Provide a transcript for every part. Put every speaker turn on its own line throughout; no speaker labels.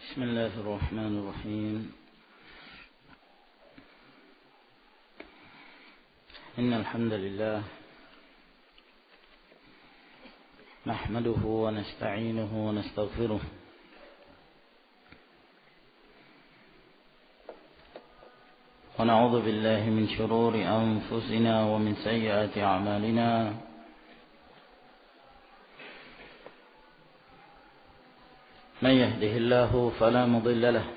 بسم الله الرحمن الرحيم. إن الحمد لله نحمده ونستعينه ونستغفره ونعوذ بالله من شرور أنفسنا ومن سيئات أعمالنا. من يهده الله فلا مضل له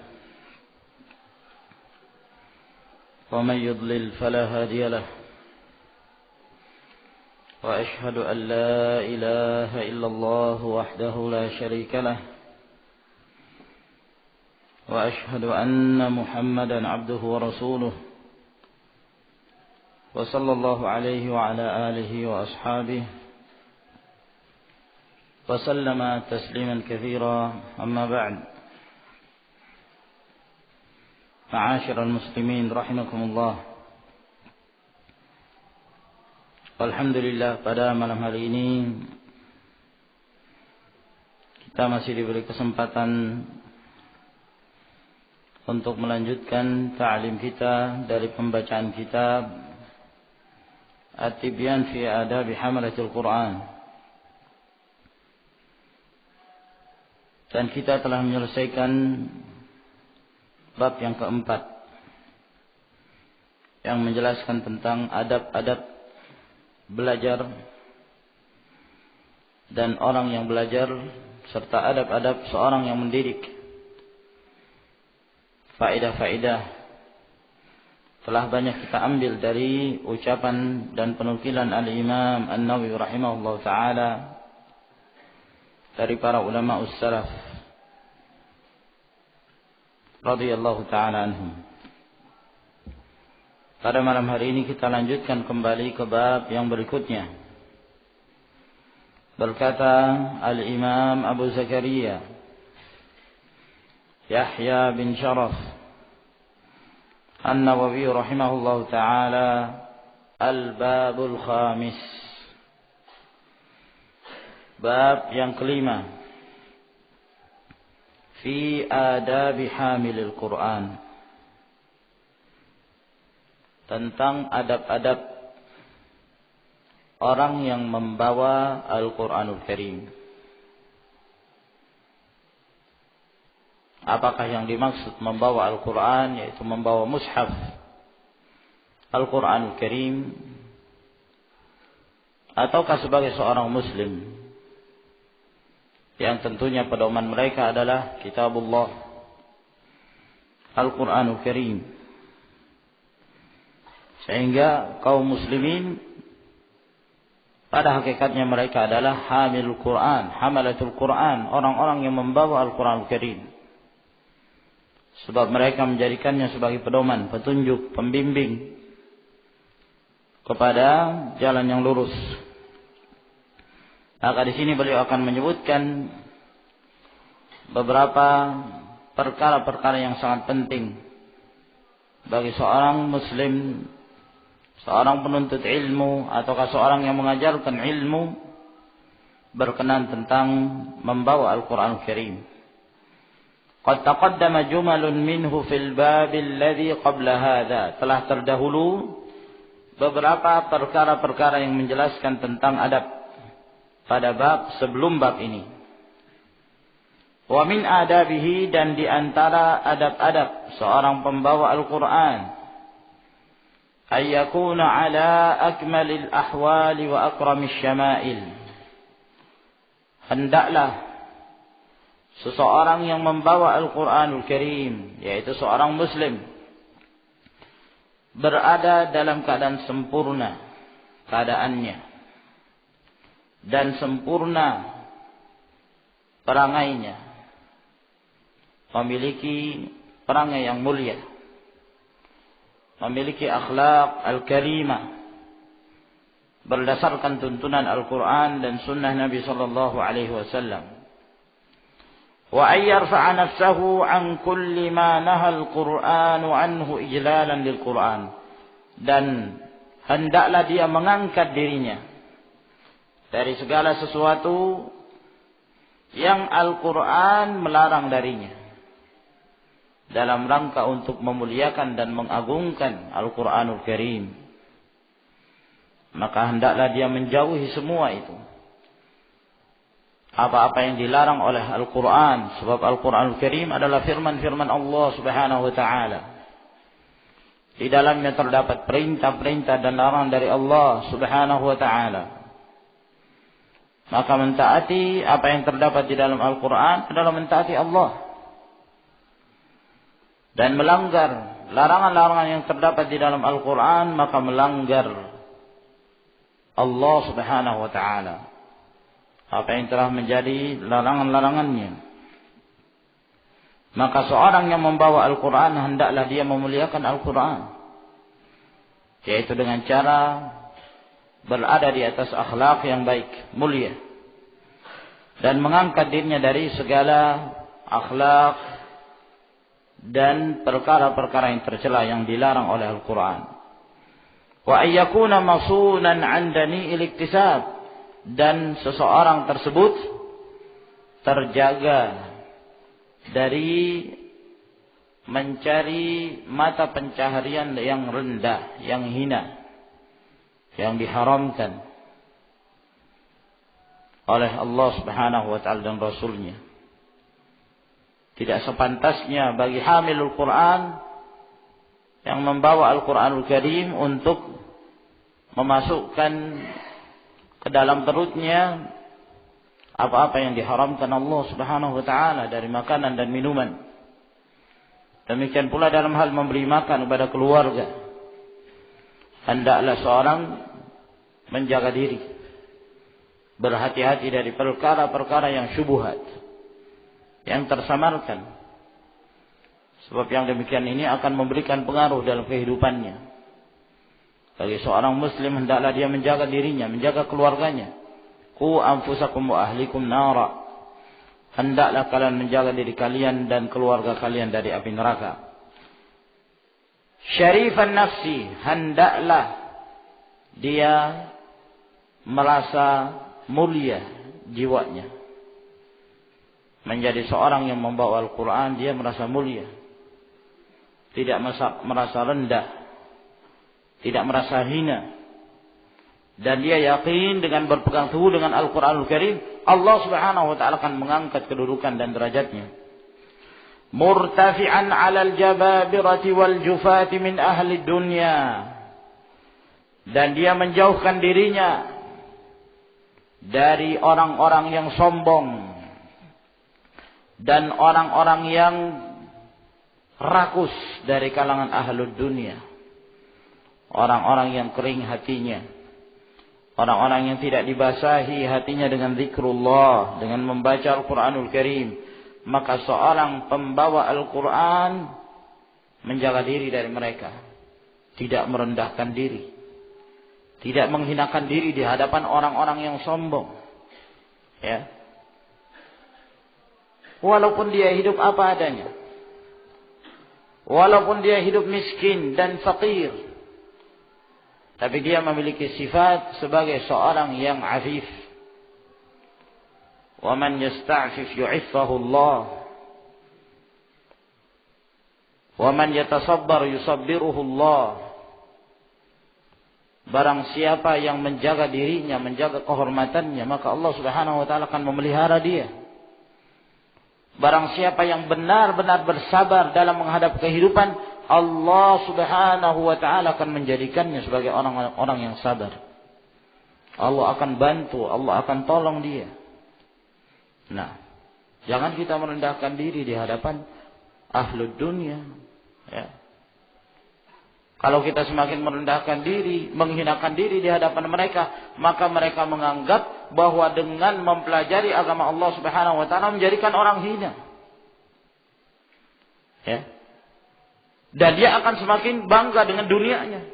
ومن يضلل فلا هادي له، وأشهد أن لا إله إلا الله وحده لا شريك له، وأشهد أن محمدا عبده ورسوله، وصلى الله عليه وعلى آله وأصحابه وسلم تسليما كثيرا. أما بعد، معاشر المسلمين رحمكم الله. Alhamdulillah, pada malam hari ini kita masih diberi kesempatan untuk melanjutkan ta'lim kita dari pembacaan kitab At-Tibyan fi Adabi Hamalatil Quran. Dan kita telah menyelesaikan bab yang keempat yang menjelaskan tentang adab-adab belajar dan orang yang belajar serta adab-adab seorang yang mendidik. Faedah-faedah telah banyak kita ambil dari ucapan dan penukilan Al-Imam An-Nawawi rahimahullah ta'ala dari para ulama ussalaf radhiyallahu ta'ala anhum. Pada malam hari ini kita lanjutkan kembali ke bab yang berikutnya. Berkata Al-Imam Abu Zakaria Yahya bin Sharaf An-Nawawi rahimahullahu ta'ala, Al-Babul Khamis, bab yang kelima, fi adabi hamilil Quran, tentang adab-adab orang yang membawa Al-Quranul Karim. Apakah yang dimaksud membawa Al-Quran, yaitu membawa mushaf Al-Quranul Karim, ataukah sebagai seorang muslim yang tentunya pedoman mereka adalah kitabullah Al-Quranul Karim, sehingga kaum muslimin pada hakikatnya mereka adalah hamilul Quran, hamalatul Quran, orang-orang yang membawa Al-Quranul Karim, sebab mereka menjadikannya sebagai pedoman, petunjuk, pembimbing kepada jalan yang lurus. Maka di sini beliau akan menyebutkan beberapa perkara-perkara yang sangat penting bagi seorang muslim, seorang penuntut ilmu, ataukah seorang yang mengajarkan ilmu berkenan tentang membawa Al-Quran Al-Karim. Qad taqaddama jumalun minhu fil babil ladzi qabla hadha. Telah terdahulu beberapa perkara-perkara yang menjelaskan tentang adab pada bab sebelum bab ini. Wa min adabihi, dan di antara adab-adab seorang pembawa Al-Quran, ayyakuna ala akmalil ahwali wa akramish syama'il. Hendaklah seseorang yang membawa Al-Quranul Karim, yaitu seorang muslim, berada dalam keadaan sempurna keadaannya dan sempurna perangainya, memiliki perangai yang mulia, memiliki akhlak al-karimah berdasarkan tuntunan Al-Quran dan sunnah Nabi sallallahu alaihi wasallam. Wa ayyarfa'a nafsahu an kulli ma naha al-Qur'an anhu ijlalan lil-Qur'an, dan hendaklah dia mengangkat dirinya dari segala sesuatu yang Al-Quran melarang darinya. dalam rangka untuk memuliakan dan mengagungkan Al-Quranul Karim, maka hendaklah dia menjauhi semua itu. Apa-apa yang dilarang oleh Al-Quran, sebab Al-Quranul Karim adalah firman-firman Allah Subhanahu wa Ta'ala. Di dalamnya terdapat perintah-perintah dan larangan dari Allah Subhanahu wa Ta'ala. Maka mentaati apa yang terdapat di dalam Al-Quran adalah mentaati Allah. Dan melanggar larangan-larangan yang terdapat di dalam Al-Quran, maka melanggar Allah Subhanahu wa Ta'ala. Apa yang telah menjadi larangan-larangannya. Maka seorang yang membawa Al-Quran hendaklah dia memuliakan Al-Quran, yaitu dengan cara berada di atas akhlak yang baik, mulia, dan mengangkat dirinya dari segala akhlak dan perkara-perkara yang tercela yang dilarang oleh Al-Quran. Wa ayyakuna masunan 'an dani'il iktisab, dan seseorang tersebut terjaga dari mencari mata pencaharian yang rendah, yang hina, yang diharamkan oleh Allah Subhanahu wa Ta'ala dan Rasulnya. Tidak sepantasnya bagi hamilul Quran yang membawa Al-Quranul Karim untuk memasukkan ke dalam perutnya apa-apa yang diharamkan Allah Subhanahu wa Ta'ala dari makanan dan minuman. Demikian pula dalam hal memberi makan kepada keluarga. Hendaklah seorang menjaga diri, berhati-hati dari perkara-perkara yang syubhat, yang tersamarkan. Sebab yang demikian ini akan memberikan pengaruh dalam kehidupannya. Bagi seorang muslim hendaklah dia menjaga dirinya, menjaga keluarganya. Qu anfusakum wa ahlikum nara. Hendaklah kalian menjaga diri kalian dan keluarga kalian dari api neraka. Syarifan nafsi, hendaklah dia merasa mulia jiwanya. Menjadi seorang yang membawa Al-Quran, dia merasa mulia, tidak merasa rendah, tidak merasa hina. Dan dia yakin dengan berpegang teguh dengan Al-Quranul Karim, Allah Subhanahu wa Ta'ala akan mengangkat kedudukan dan derajatnya. Murtafi'an 'alal jababirati wal jufati min ahli dunya. Dan dia menjauhkan dirinya dari orang-orang yang sombong dan orang-orang yang rakus dari kalangan ahlud dunia. Orang-orang yang kering hatinya, orang-orang yang tidak dibasahi hatinya dengan zikrullah, dengan membaca Al-Quranul Karim. Maka seorang pembawa Al-Quran menjaga diri dari mereka, tidak merendahkan diri, tidak menghinakan diri di hadapan orang-orang yang sombong, ya. Walaupun dia hidup apa adanya, walaupun dia hidup miskin dan fakir, tapi dia memiliki sifat sebagai seorang yang afif. Wa man yasta'fif yu'iffahu Allah. Wa man yatasabbar yusabbiruhu Allah. Barang siapa yang menjaga dirinya, menjaga kehormatannya, maka Allah Subhanahu wa Ta'ala akan memelihara dia. Barang siapa yang benar-benar bersabar dalam menghadap kehidupan, Allah Subhanahu wa Ta'ala akan menjadikannya sebagai orang-orang yang sabar. Allah akan bantu, Allah akan tolong dia. Nah, jangan kita merendahkan diri di hadapan ahlud dunia, ya. Kalau kita semakin merendahkan diri, menghinakan diri di hadapan mereka, maka mereka menganggap bahwa dengan mempelajari agama Allah Subhanahu wa Ta'ala menjadikan orang hina, ya. Dan dia akan semakin bangga dengan dunianya.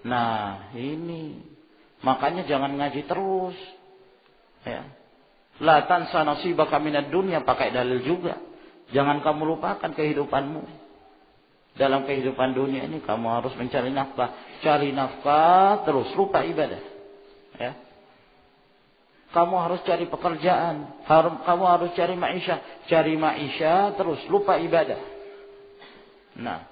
Nah, ini makanya jangan ngaji terus, ya. La tansa nasibaka minad dunya, pakai dalil juga. Jangan kamu lupakan kehidupanmu. Dalam kehidupan dunia ini kamu harus mencari nafkah. Cari nafkah terus, lupa ibadah, ya. Kamu harus cari pekerjaan, kamu harus cari maisha. Cari maisha terus, lupa ibadah. Nah,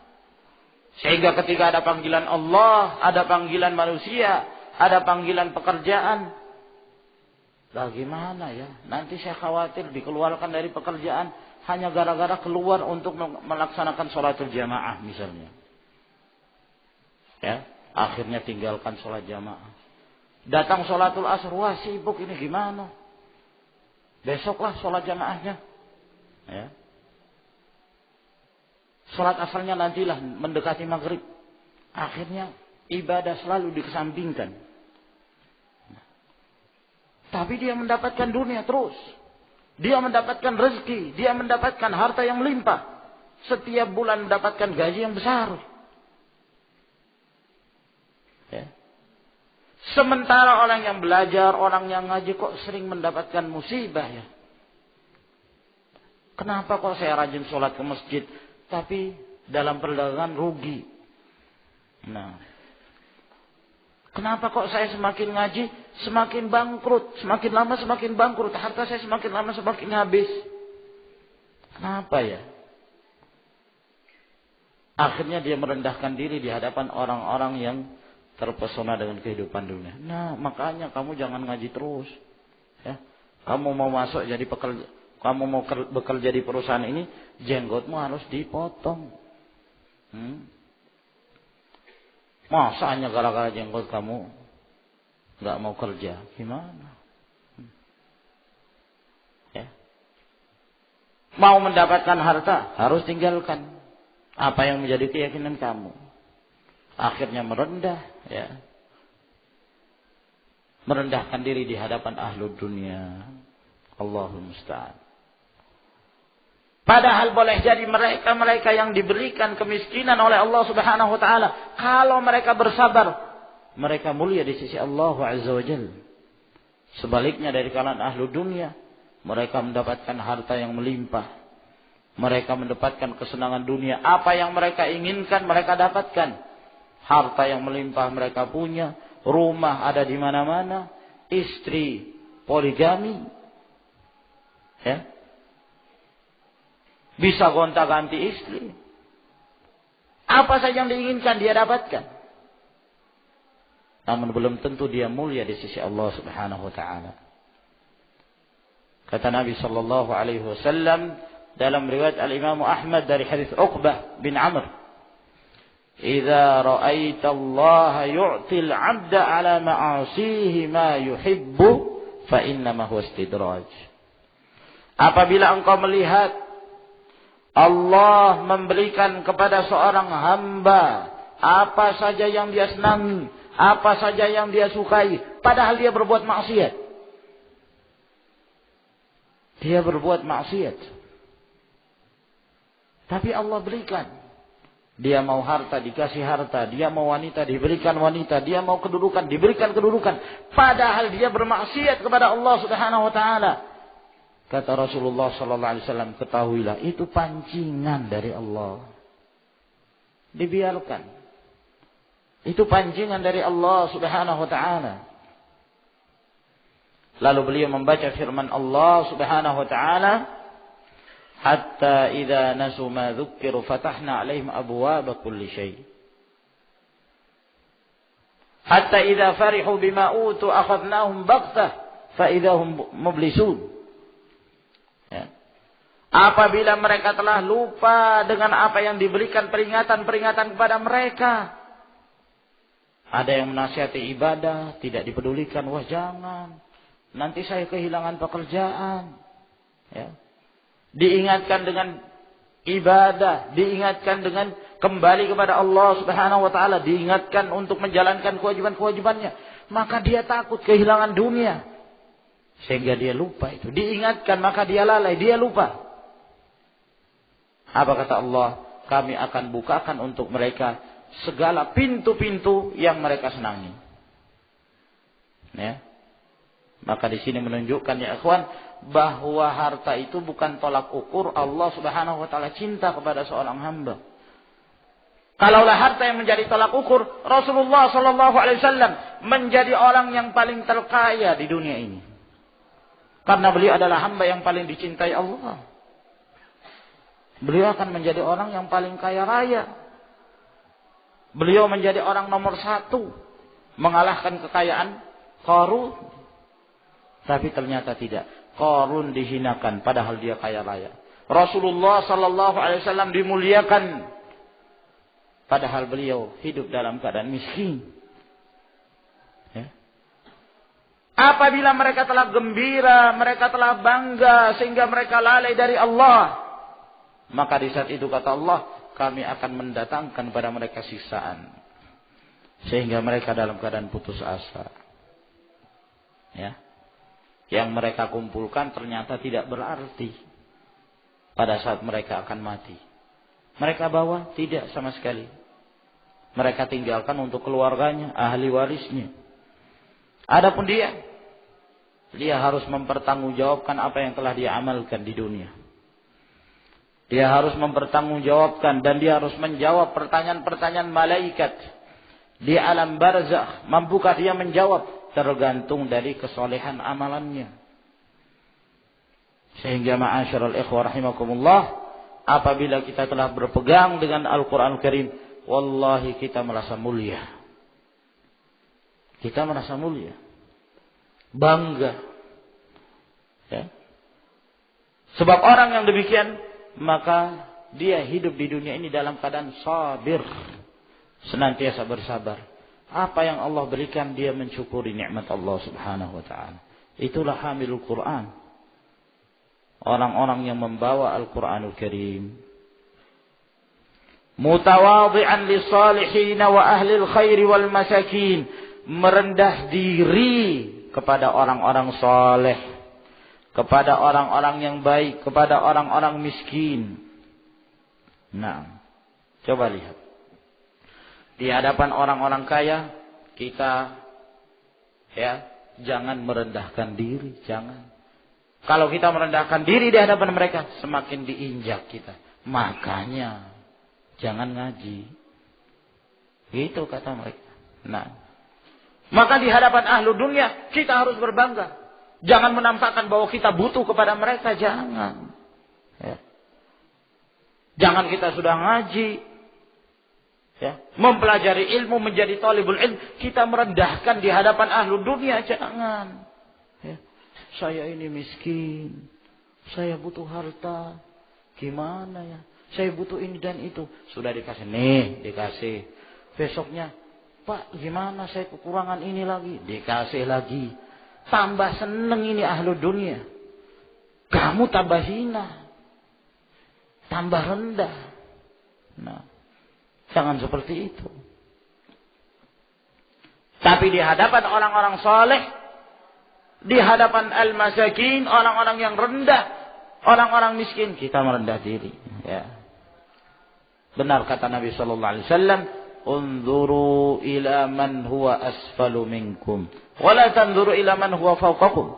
sehingga ketika ada panggilan Allah, ada panggilan manusia, ada panggilan pekerjaan, bagaimana ya? Nanti saya khawatir dikeluarkan dari pekerjaan hanya gara-gara keluar untuk melaksanakan sholatul jamaah misalnya. Ya, akhirnya tinggalkan sholat jamaah. Datang sholatul asar, wah sibuk ini gimana? Besoklah sholat jamaahnya. Ya. Sholat asarnya nantilah mendekati maghrib. Akhirnya ibadah selalu dikesampingkan. Tapi dia mendapatkan dunia terus. Dia mendapatkan rezeki. Dia mendapatkan harta yang melimpah. Setiap bulan mendapatkan gaji yang besar. Ya. Sementara orang yang belajar, orang yang ngaji kok sering mendapatkan musibah ya. Kenapa kok saya rajin sholat ke masjid, tapi dalam perdagangan rugi? Nah, kenapa kok saya semakin ngaji, semakin bangkrut, semakin lama semakin bangkrut, harta saya semakin lama semakin habis? Kenapa ya? Akhirnya dia merendahkan diri di hadapan orang-orang yang terpesona dengan kehidupan dunia. Nah, makanya kamu jangan ngaji terus. Ya. Kamu mau masuk jadi pekerja, kamu mau bekerja di perusahaan ini, jenggotmu harus dipotong. Masa hanya gara-gara jenggot kamu nggak mau kerja, gimana? Ya. Mau mendapatkan harta, harus tinggalkan apa yang menjadi keyakinan kamu. Akhirnya merendah, ya, merendahkan diri di hadapan ahlu dunia. Allahul musta'an. Padahal boleh jadi mereka yang diberikan kemiskinan oleh Allah Subhanahu wa taala, kalau mereka bersabar, mereka mulia di sisi Allah Azza wa Jalla. Sebaliknya dari kalangan ahlu dunia, mereka mendapatkan harta yang melimpah. Mereka mendapatkan kesenangan dunia, apa yang mereka inginkan mereka dapatkan. Harta yang melimpah mereka punya, rumah ada di mana-mana, istri poligami, ya, bisa gonta-ganti istri. Apa saja yang diinginkan dia dapatkan. Namun belum tentu dia mulia di sisi Allah Subhanahu wa taala. Kata Nabi sallallahu alaihi wasallam dalam riwayat Al-Imam Ahmad dari hadis Uqbah bin Amr, "Idza ra'aita Allah yu'til 'abda 'ala ma'asihi ma yuhibbu fa innama huwa istidraj." Apabila engkau melihat Allah memberikan kepada seorang hamba apa saja yang dia senangi, apa saja yang dia sukai, padahal dia berbuat maksiat. Dia berbuat maksiat. Tapi Allah berikan. Dia mau harta, dikasih harta. Dia mau wanita, diberikan wanita. Dia mau kedudukan, diberikan kedudukan. Padahal dia bermaksiat kepada Allah Subhanahu wa taala. Kata Rasulullah sallallahu alaihi wasallam, ketahuilah itu pancingan dari Allah. Dibiarkan. Itu pancingan dari Allah Subhanahu wa taala. Lalu beliau membaca firman Allah Subhanahu wa taala, hatta idza nasu ma dzukkiru fatahna 'alaihim abwaaba kulli syai'. Hatta idza farihu bima utu akhadnahum baghtah fa idza hum mublisun. Ya. Apabila mereka telah lupa dengan apa yang diberikan peringatan-peringatan kepada mereka. Ada yang menasihati ibadah, tidak dipedulikan, wah jangan. Nanti saya kehilangan pekerjaan. Ya. Diingatkan dengan ibadah, diingatkan dengan kembali kepada Allah Subhanahu wa taala, diingatkan untuk menjalankan kewajiban-kewajibannya, maka dia takut kehilangan dunia sehingga dia lupa itu. Diingatkan maka dia lalai, dia lupa. Apa kata Allah? Kami akan bukakan untuk mereka segala pintu-pintu yang mereka senangi. Ya. Maka di sini menunjukkan ya ikhwan, bahwa harta itu bukan tolak ukur Allah Subhanahu wa taala cinta kepada seorang hamba. Kalaulah harta yang menjadi tolak ukur, Rasulullah sallallahu alaihi wasallam menjadi orang yang paling terkaya di dunia ini. Karena beliau adalah hamba yang paling dicintai Allah. Beliau akan menjadi orang yang paling kaya raya. Beliau menjadi orang nomor 1, mengalahkan kekayaan Qarun. Tapi ternyata tidak. Qarun dihinakan padahal dia kaya raya. Rasulullah sallallahu alaihi wasallam dimuliakan padahal beliau hidup dalam keadaan miskin. Ya. Apabila mereka telah gembira, mereka telah bangga sehingga mereka lalai dari Allah, maka di saat itu kata Allah, kami akan mendatangkan pada mereka siksaan sehingga mereka dalam keadaan putus asa. Ya. Yang mereka kumpulkan ternyata tidak berarti pada saat mereka akan mati. Mereka bawa tidak sama sekali. Mereka tinggalkan untuk keluarganya, ahli warisnya. Adapun dia harus mempertanggungjawabkan apa yang telah dia amalkan di dunia. Dia harus mempertanggungjawabkan dan dia harus menjawab pertanyaan-pertanyaan malaikat di alam barzakh. Mampukah dia menjawab? Tergantung dari kesolehan amalannya. Sehingga ma'asyiral ikhwah rahimakumullah, apabila kita telah berpegang dengan Al-Quran Karim, wallahi kita merasa mulia. Kita merasa mulia. Bangga. Ya. Sebab orang yang demikian, maka dia hidup di dunia ini dalam keadaan sabir. Senantiasa bersabar. Apa yang Allah berikan, dia mensyukuri nikmat Allah subhanahu wa ta'ala. Itulah hamilul Quran. Orang-orang yang membawa Al-Quranul Karim. Mutawadhi'an lissalihin wa ahlil khairi wal masakin. Merendah diri kepada orang-orang saleh, kepada orang-orang yang baik, kepada orang-orang miskin. Nah, coba lihat. Di hadapan orang-orang kaya, kita jangan merendahkan diri, jangan. Kalau kita merendahkan diri di hadapan mereka, semakin diinjak kita. Makanya jangan ngaji. Itu kata mereka. Nah, maka di hadapan ahlu dunia kita harus berbangga. Jangan menampakkan bahwa kita butuh kepada mereka, jangan. Ya. Jangan kita sudah ngaji, mempelajari ilmu, menjadi talibul ilm, kita merendahkan di hadapan ahlu dunia, jangan. Ya. Saya ini miskin, saya butuh harta, gimana ya? Saya butuh ini dan itu. Sudah dikasih, dikasih. Besoknya, Pak, gimana saya kekurangan ini lagi? Dikasih lagi. Tambah seneng ini ahlu dunia. Kamu tambah hina, tambah rendah. Nah, jangan seperti itu. Tapi di hadapan orang-orang saleh, di hadapan al-masakin, orang-orang yang rendah, orang-orang miskin, kita merendah diri. Ya. Benar kata Nabi sallallahu alaihi wasallam, "Unzuru ila man huwa asfalu minkum, wa la tanzuru ila man huwa fawqakum,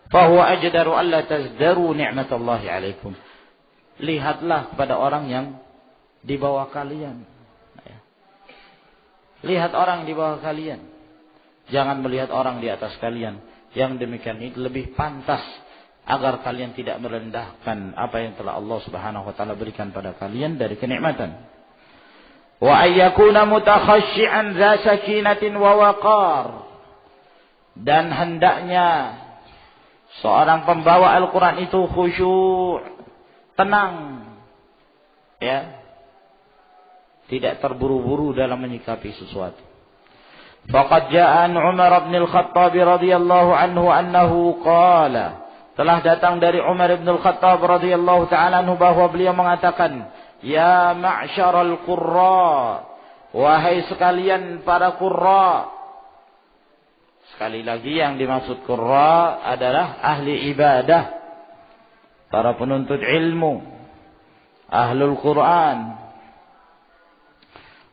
fa huwa ajdaru alla tazdaru ni'matallahi 'alaikum." Lihatlah kepada orang yang di bawah kalian. Lihat orang di bawah kalian. Jangan melihat orang di atas kalian. Yang demikian itu lebih pantas agar kalian tidak merendahkan apa yang telah Allah Subhanahu wa taala berikan pada kalian dari kenikmatan. Wa ayyakuna mutakhashshi'an dza sakinatin wa waqar. Dan hendaknya seorang pembawa Al-Qur'an itu khusyuk, tenang. Ya. Tidak terburu-buru dalam menyikapi sesuatu. Faqad ja'a Umar bin Al-Khattab radhiyallahu anhu annahu qala. Telah datang dari Umar bin Al-Khattab radhiyallahu ta'ala anhu bahwa beliau mengatakan, "Ya ma'syaral qurra, wahai sekalian para qurra." Sekali lagi yang dimaksud qurra adalah ahli ibadah, para penuntut ilmu, ahlul Quran.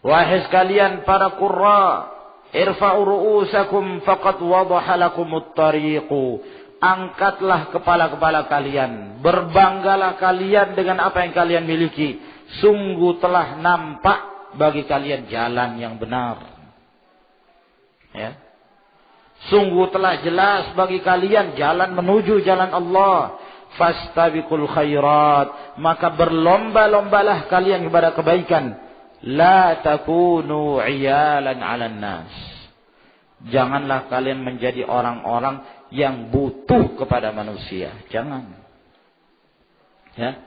Wahai sekalian para qurra, irfa'u ru'usakum faqad wadaha lakumut tariqu. Angkatlah kepala-kepala kalian, berbanggalah kalian dengan apa yang kalian miliki. Sungguh telah nampak bagi kalian jalan yang benar. Ya. Sungguh telah jelas bagi kalian jalan menuju jalan Allah. fastabiqul khairat, maka berlomba-lombalah kalian kepada kebaikan. La takunu iyalan 'alan nas. Janganlah kalian menjadi orang-orang yang butuh kepada manusia. Jangan. Ya.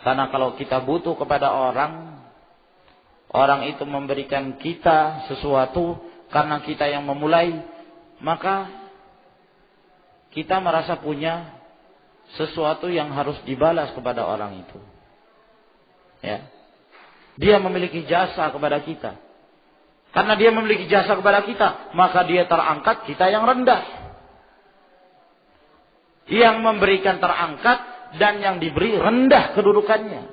Karena kalau kita butuh kepada orang, orang itu memberikan kita sesuatu karena kita yang memulai, maka kita merasa punya sesuatu yang harus dibalas kepada orang itu. Ya. Dia memiliki jasa kepada kita. Karena dia memiliki jasa kepada kita, maka dia terangkat, kita yang rendah. Yang memberikan terangkat dan yang diberi rendah kedudukannya.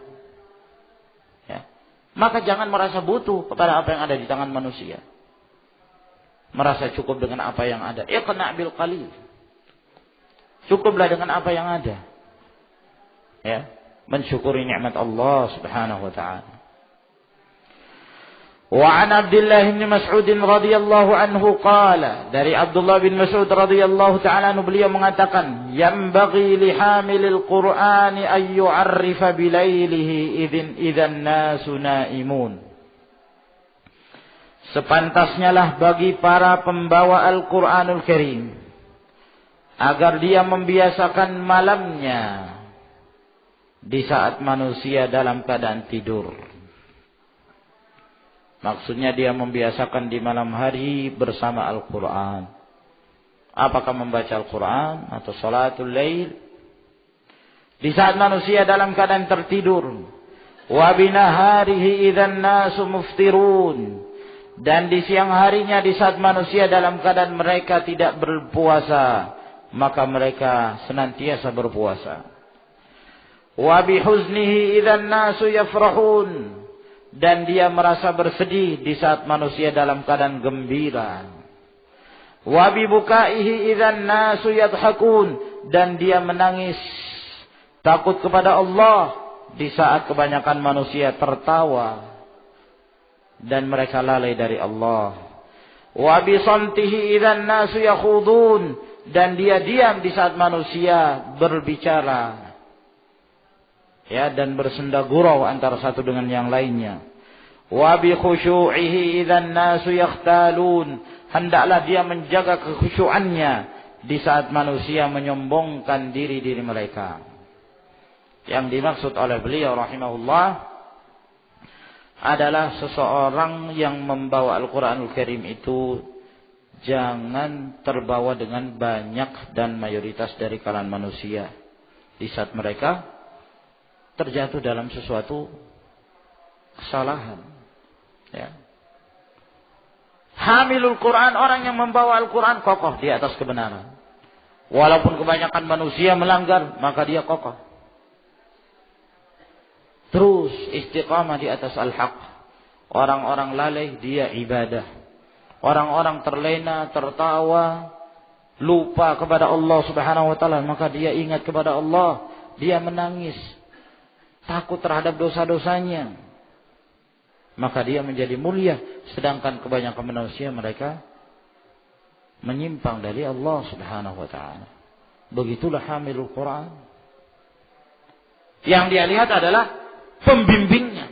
Ya. Maka jangan merasa butuh kepada apa yang ada di tangan manusia. Merasa cukup dengan apa yang ada. Iqna' bil qalil. Cukuplah dengan apa yang ada. Ya, mensyukuri nikmat Allah Subhanahu wa taala. Wa an Abdullah bin Mas'ud radhiyallahu anhu qala, dari Abdullah bin Mas'ud radhiyallahu taala anhu, beliau mengatakan, yanbaghi li hamilil Qur'ani ay yu'arrifa bilailihi idzan nasu naimun. Sepantasnya lah bagi para pembawa Al-Qur'anul Karim agar dia membiasakan malamnya di saat manusia dalam keadaan tidur. Maksudnya dia membiasakan di malam hari bersama Al-Quran. Apakah membaca Al-Quran atau salatul lail? Di saat manusia dalam keadaan tertidur. Wa binaharihi idzan nasu muftirun. Dan di siang harinya di saat manusia dalam keadaan mereka tidak berpuasa, maka mereka senantiasa berpuasa. Wa bihuznihi idzan nasu yafrahun. Dan dia merasa bersedih di saat manusia dalam keadaan gembira. Wa bi bukaihi idzan nasu yadhakun. Dan dia menangis takut kepada Allah di saat kebanyakan manusia tertawa dan mereka lalai dari Allah. Wa bi samtihi idzan nasu yakhudun. Dan dia diam di saat manusia berbicara. Ya, dan bersenda gurau antara satu dengan yang lainnya. Wa bi khusyu'ihi idzan nasu yakhtalun. Hendaklah dia menjaga kekhusyuannya di saat manusia menyombongkan diri mereka. Yang dimaksud oleh beliau rahimahullah adalah seseorang yang membawa Al-Qur'anul Karim itu jangan terbawa dengan banyak dan mayoritas dari kalangan manusia di saat mereka terjatuh dalam sesuatu kesalahan. Ya. Hamilul Quran, orang yang membawa Al-Quran kokoh di atas kebenaran. Walaupun kebanyakan manusia melanggar, maka dia kokoh. Terus istiqamah di atas al-haq. Orang-orang lalai, dia ibadah. Orang-orang terlena, tertawa, lupa kepada Allah Subhanahu wa taala, maka dia ingat kepada Allah, dia menangis, takut terhadap dosa-dosanya, maka dia menjadi mulia. Sedangkan kebanyakan manusia mereka menyimpang dari Allah Subhanahu wa taala. Begitulah hamilul Quran. Yang dia lihat adalah pembimbingnya.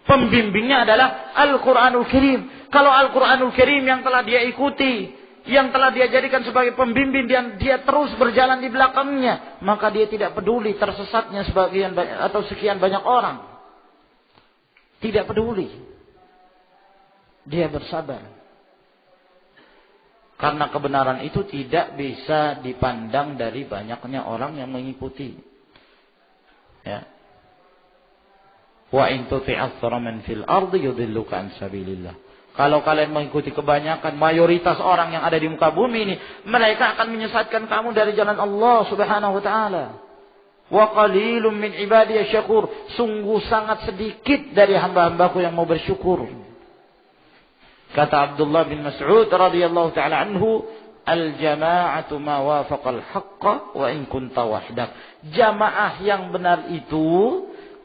Pembimbingnya adalah Al-Quranul Karim. Kalau Al-Quranul Karim yang telah dia ikuti, yang telah dia jadikan sebagai pembimbing, dan dia terus berjalan di belakangnya, maka dia tidak peduli tersesatnya sebagian atau sekian banyak orang. Tidak peduli. Dia bersabar. Karena kebenaran itu tidak bisa dipandang dari banyaknya orang yang mengikuti. Ya. Wa in tuti' aktsara man fil ardi yudilluka an sabilillah. Kalau kalian mengikuti kebanyakan mayoritas orang yang ada di muka bumi ini, mereka akan menyesatkan kamu dari jalan Allah Subhanahu wa taala. Wa qalilum min ibadiyasy syakur. Sungguh sangat sedikit dari hamba-hambaku yang mau bersyukur. Kata Abdullah bin Mas'ud radhiyallahu taala anhu, al-jama'atu ma wafaqal haqqa wa in kunta wahdak. Jamaah yang benar itu,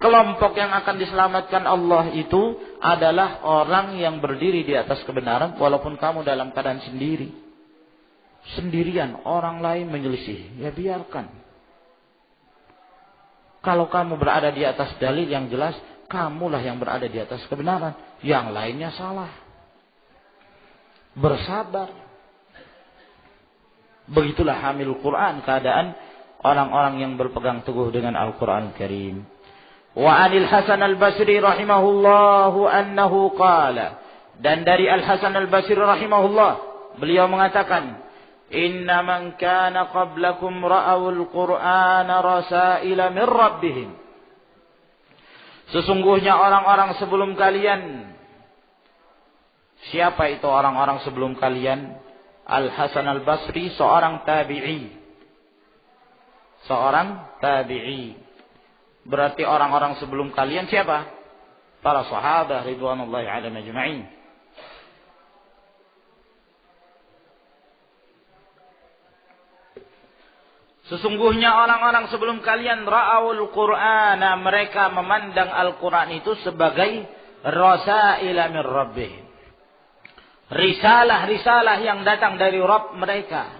kelompok yang akan diselamatkan Allah itu adalah orang yang berdiri di atas kebenaran walaupun kamu dalam keadaan sendiri. Sendirian, orang lain menyelisih, ya biarkan. Kalau kamu berada di atas dalil yang jelas, kamulah yang berada di atas kebenaran. Yang lainnya salah. Bersabar. Begitulah hamil Quran, keadaan orang-orang yang berpegang teguh dengan Al-Quran Karim. Wa anil Hasan al-Basri rahimahullahu annahu qala. Dan dari Al-Hasan al-Basri rahimahullah, beliau mengatakan, inna man kana qablakum ra'awul Qur'ana rasaila min rabbihim. Sesungguhnya orang-orang sebelum kalian. Siapa itu orang-orang sebelum kalian? Al-Hasan al-Basri, seorang tabi'i. Seorang tabi'i. Berarti orang-orang sebelum kalian siapa? Para sahabat ridwanullahi alaihim ajma'in. Sesungguhnya orang-orang sebelum kalian ra'awul Qur'ana, mereka memandang Al-Quran itu sebagai rasaila min rabbihim. Risalah-risalah yang datang dari Rabb mereka.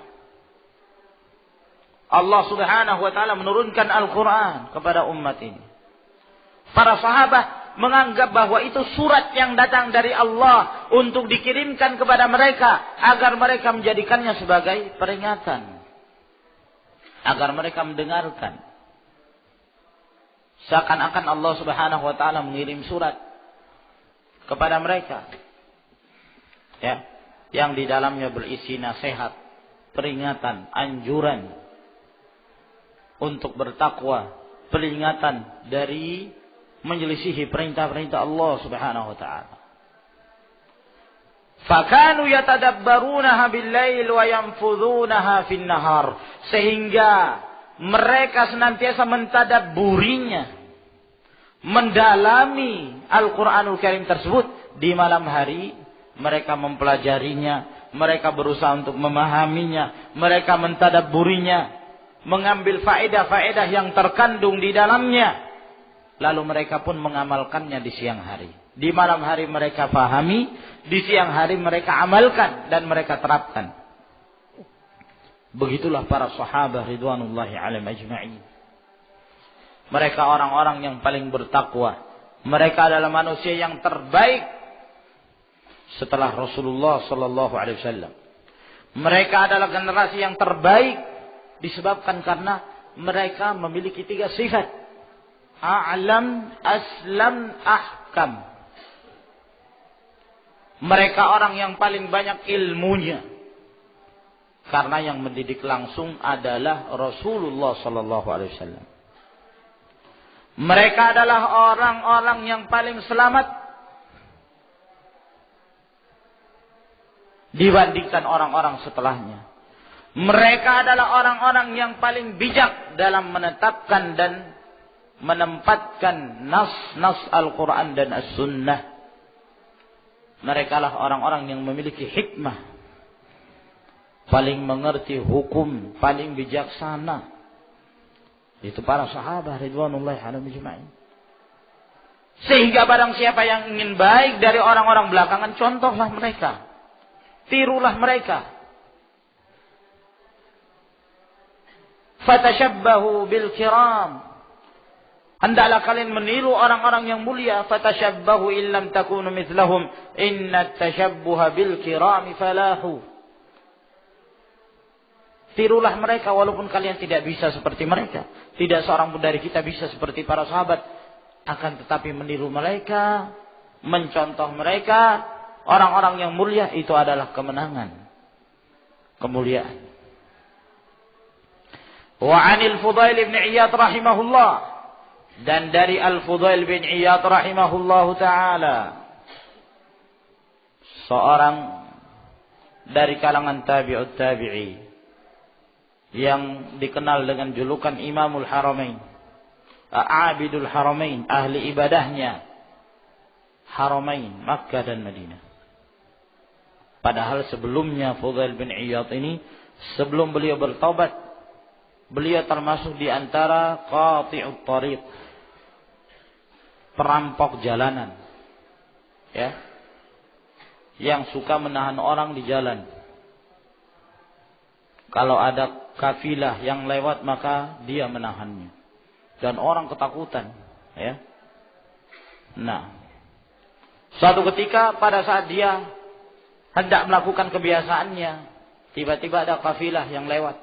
Allah Subhanahu wa taala menurunkan Al-Quran kepada umat ini. Para sahabat menganggap bahwa itu surat yang datang dari Allah untuk dikirimkan kepada mereka agar mereka menjadikannya sebagai peringatan. Agar mereka mendengarkan. Seakan-akan Allah Subhanahu wa taala mengirim surat kepada mereka. Ya, yang di dalamnya berisi nasihat, peringatan, anjuran untuk bertakwa, peringatan dari menyelisihi perintah-perintah Allah Subhanahu wa taala. Fakanu yatadabbarunaha bil-lail wa yanfudhunaha fin-nahar. Sehingga mereka senantiasa mentadabburinya, mendalami Al-Qur'anul Karim tersebut. Di malam hari mereka mempelajarinya, mereka berusaha untuk memahaminya, mereka mentadabburinya, mengambil faedah-faedah yang terkandung di dalamnya. Lalu mereka pun mengamalkannya di siang hari. Di malam hari mereka pahami, di siang hari mereka amalkan dan mereka terapkan. Begitulah para sahabat ridwanullahi alaihim ajma'in. Mereka orang-orang yang paling bertakwa. Mereka adalah manusia yang terbaik setelah Rasulullah sallallahu alaihi wasallam. Mereka adalah generasi yang terbaik disebabkan karena mereka memiliki 3 sifat. A'lam, aslam, ahkam. Mereka orang yang paling banyak ilmunya. Karena yang mendidik langsung adalah Rasulullah sallallahu alaihi wasallam. Mereka adalah orang-orang yang paling selamat dibandingkan orang-orang setelahnya. Mereka adalah orang-orang yang paling bijak dalam menetapkan dan menempatkan nas-nas Al-Quran dan As-Sunnah. Mereka lah orang-orang yang memiliki hikmah, paling mengerti hukum, paling bijaksana. Itu para sahabat ridwanullahi alaihim ajma'in. Sehingga barang siapa yang ingin baik dari orang-orang belakangan, contohlah mereka, tirulah mereka. Fatashabbahu bil kiram. Hendaklah kalian meniru orang-orang yang mulia. Fatashabbahu illam takunu mithlahum. Inna tashabbuha bil kirami falahu. Tirulah mereka walaupun kalian tidak bisa seperti mereka. Tidak seorang pun dari kita bisa seperti para sahabat. Akan tetapi meniru mereka, mencontoh mereka, orang-orang yang mulia, itu adalah kemenangan, kemuliaan. Wa 'anil Fudail bin Iyad rahimahullah. Dan dari Al-Fudail bin Iyad rahimahullahu ta'ala, seorang dari kalangan tabi'ut tabi'i yang dikenal dengan julukan Imamul Haramain, Abidul Haramain, ahli ibadahnya Haramain, Makkah dan Madinah. Padahal sebelumnya Fudail bin Iyad ini, sebelum beliau bertaubat, beliau termasuk di antara qati'ut tariq, perampok jalanan, ya, yang suka menahan orang di jalan. Kalau ada kafilah yang lewat maka dia menahannya. dan orang ketakutan, ya. Nah, suatu ketika pada saat dia hendak melakukan kebiasaannya, tiba-tiba ada kafilah yang lewat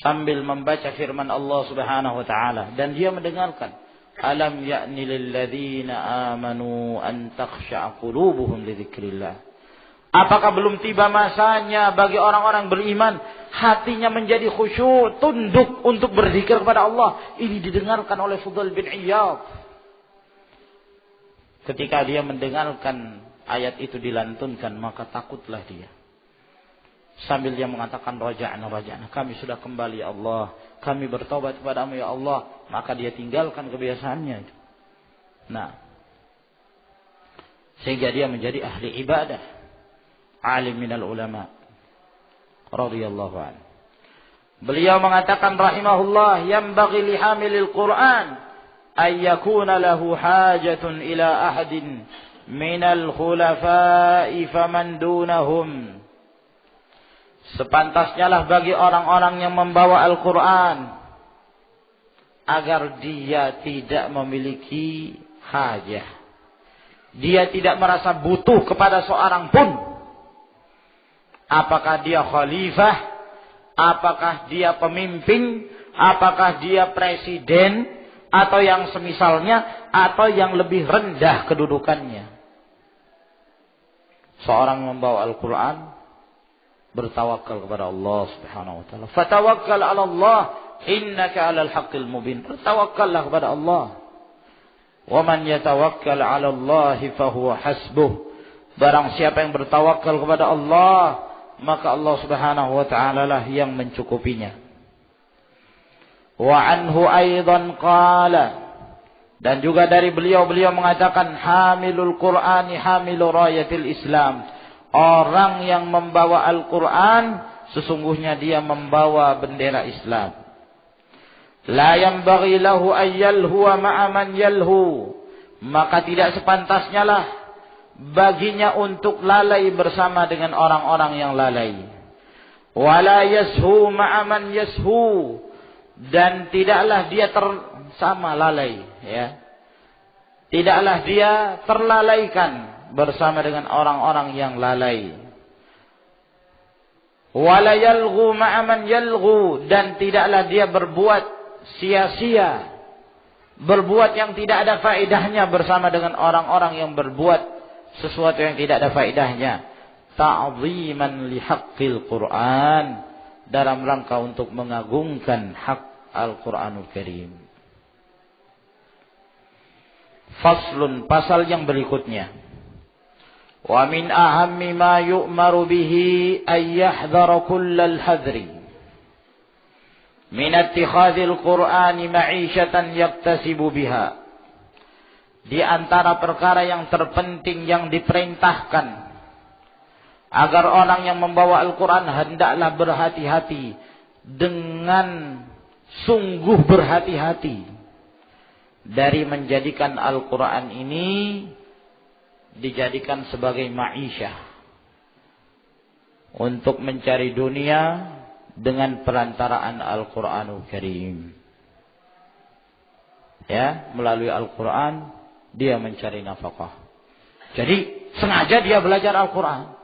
sambil membaca firman Allah Subhanahu wa taala, dan dia mendengarkan, alam ya'ni lil ladzina amanu an takhsha'a qulubuhum li dzikrillah. Apakah belum tiba masanya bagi orang-orang beriman hatinya menjadi khusyuk, tunduk untuk berzikir kepada Allah? Ini didengarkan oleh Fudail bin Iyad. Ketika dia mendengarkan ayat itu dilantunkan, maka takutlah dia. Sambil dia mengatakan, raja'na, kami sudah kembali ya Allah, kami bertobat kepadamu ya Allah. Maka dia tinggalkan kebiasaannya. Nah, sehingga dia menjadi ahli ibadah, alim minal ulama radhiyallahu anhu. Beliau mengatakan rahimahullah, yanbaghi li hamilil Qur'an ay yakuna lahu hajatun ila ahadin minal khulafa'i faman dunahum. Sepantasnya lah bagi orang-orang yang membawa Al-Quran agar dia tidak memiliki hajah, dia tidak merasa butuh kepada seorang pun. Apakah dia khalifah, apakah dia pemimpin, apakah dia presiden, atau yang semisalnya, atau yang lebih rendah kedudukannya. Seorang membawa Al-Quran bertawakal kepada Allah Subhanahu wa taala. Fatawakkal 'ala Allah innaka 'alal haqqil mubin. Bertawakkallah kepada Allah. Wa man yatawakkal 'ala Allah fa huwa hasbuh. Barang siapa yang bertawakal kepada Allah, maka Allah Subhanahu wa taala lah yang mencukupinya. Wa anhu aidan qala, dan juga dari beliau mengatakan, hamilul Qur'ani hamilu rayatil Islam. Orang yang membawa Al-Quran sesungguhnya dia membawa bendera Islam. La yanbaghi lahu ayyalhu wa ma'a man yalhu. Maka tidak sepantasnya lah baginya untuk lalai bersama dengan orang-orang yang lalai. Wala yashu ma'a man yashu. Dan tidaklah dia sama lalai, ya. Tidaklah dia terlalaikan bersama dengan orang-orang yang lalai. Wala yalghu ma'a man yalghu. Dan tidaklah dia berbuat sia-sia, berbuat yang tidak ada faedahnya bersama dengan orang-orang yang berbuat sesuatu yang tidak ada faedahnya. Ta'ziman li haqqil Qur'an, dalam rangka untuk mengagungkan hak Al-Qur'anul Karim. Faslun, pasal yang berikutnya. Wa min ahammi ma yu'maru bihi ay yahdhara kullal hadri min ittikhadhil Qur'ani ma'ishatan yaktasibu biha. Di antara perkara yang terpenting yang diperintahkan agar orang yang membawa Al-Quran hendaklah berhati-hati, dengan sungguh berhati-hati dari menjadikan Al-Quran ini dijadikan sebagai ma'isyah, untuk mencari dunia dengan perantaraan Al-Quranul Karim. Ya, melalui Al-Quran dia mencari nafkah. Jadi sengaja dia belajar Al-Quran,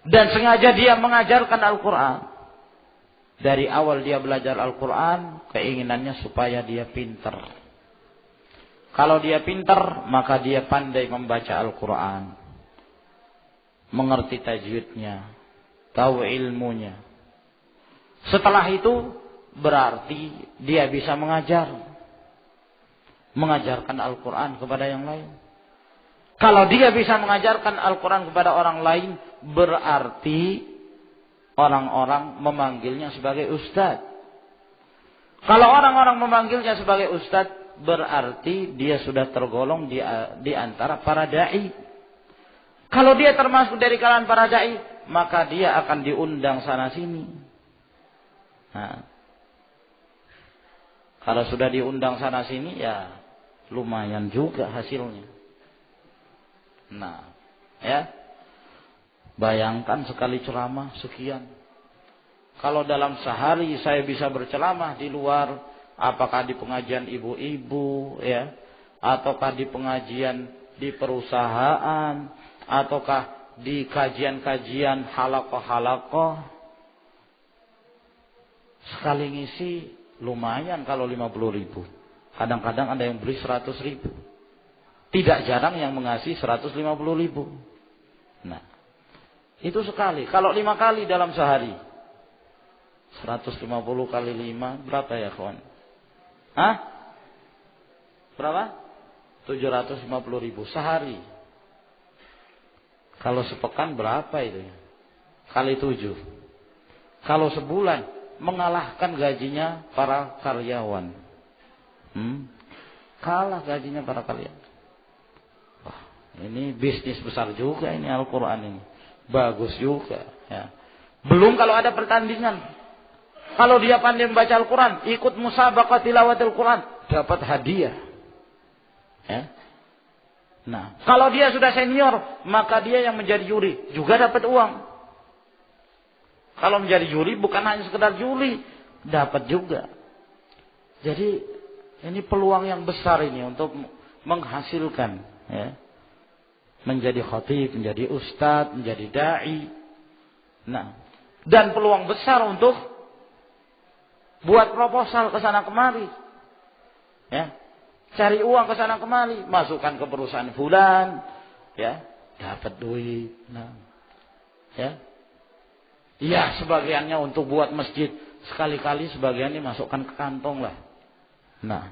dan sengaja dia mengajarkan Al-Quran. Dari awal dia belajar Al-Quran, keinginannya supaya dia pintar. Kalau dia pintar, maka dia pandai membaca Al-Quran, mengerti tajwidnya, tahu ilmunya. Setelah itu berarti dia bisa mengajarkan Al-Quran kepada yang lain. Kalau dia bisa mengajarkan Al-Quran kepada orang lain, berarti orang-orang memanggilnya sebagai ustadz. Kalau orang-orang memanggilnya sebagai ustadz, berarti dia sudah tergolong di antara para da'i. Kalau dia termasuk dari kalangan para da'i, maka dia akan diundang sana sini. Nah, kalau sudah diundang sana sini, ya lumayan juga hasilnya. Nah, ya, bayangkan sekali ceramah sekian, Kalau dalam sehari saya bisa berceramah di luar, apakah di pengajian ibu-ibu, ya, ataukah di pengajian di perusahaan, ataukah di kajian-kajian halaqah-halaqah, sekali ngisi lumayan kalau 50.000. Kadang-kadang ada yang beli 100.000. Tidak jarang yang mengasih 150.000. Nah, itu sekali. Kalau 5 kali dalam sehari, 150 kali 5 berapa ya kawan? Hah? Berapa? 750.000 sehari. Kalau sepekan berapa itu? Kali 7. Kalau sebulan mengalahkan gajinya para karyawan. Kalah gajinya para karyawan. Wah, ini bisnis besar juga ini Al-Quran ini. Bagus juga. Ya. Belum kalau ada pertandingan. Kalau dia pandai membaca Al-Quran, ikut musabaqah tilawatil Quran, dapat hadiah. Ya. Nah, kalau dia sudah senior, maka dia yang menjadi juri juga dapat uang. Kalau menjadi juri bukan hanya sekedar juri, dapat juga. Jadi ini peluang yang besar ini untuk menghasilkan, ya. Menjadi khatib, menjadi ustadz, menjadi dai. Nah, dan peluang besar untuk buat proposal ke sana kemari. Ya. Cari uang ke sana kemari, masukkan ke perusahaan fulan, ya, dapat duit. Nah. Ya. Iya, sebagiannya untuk buat masjid, sekali-kali sebagiannya masukkan ke kantong lah. Nah.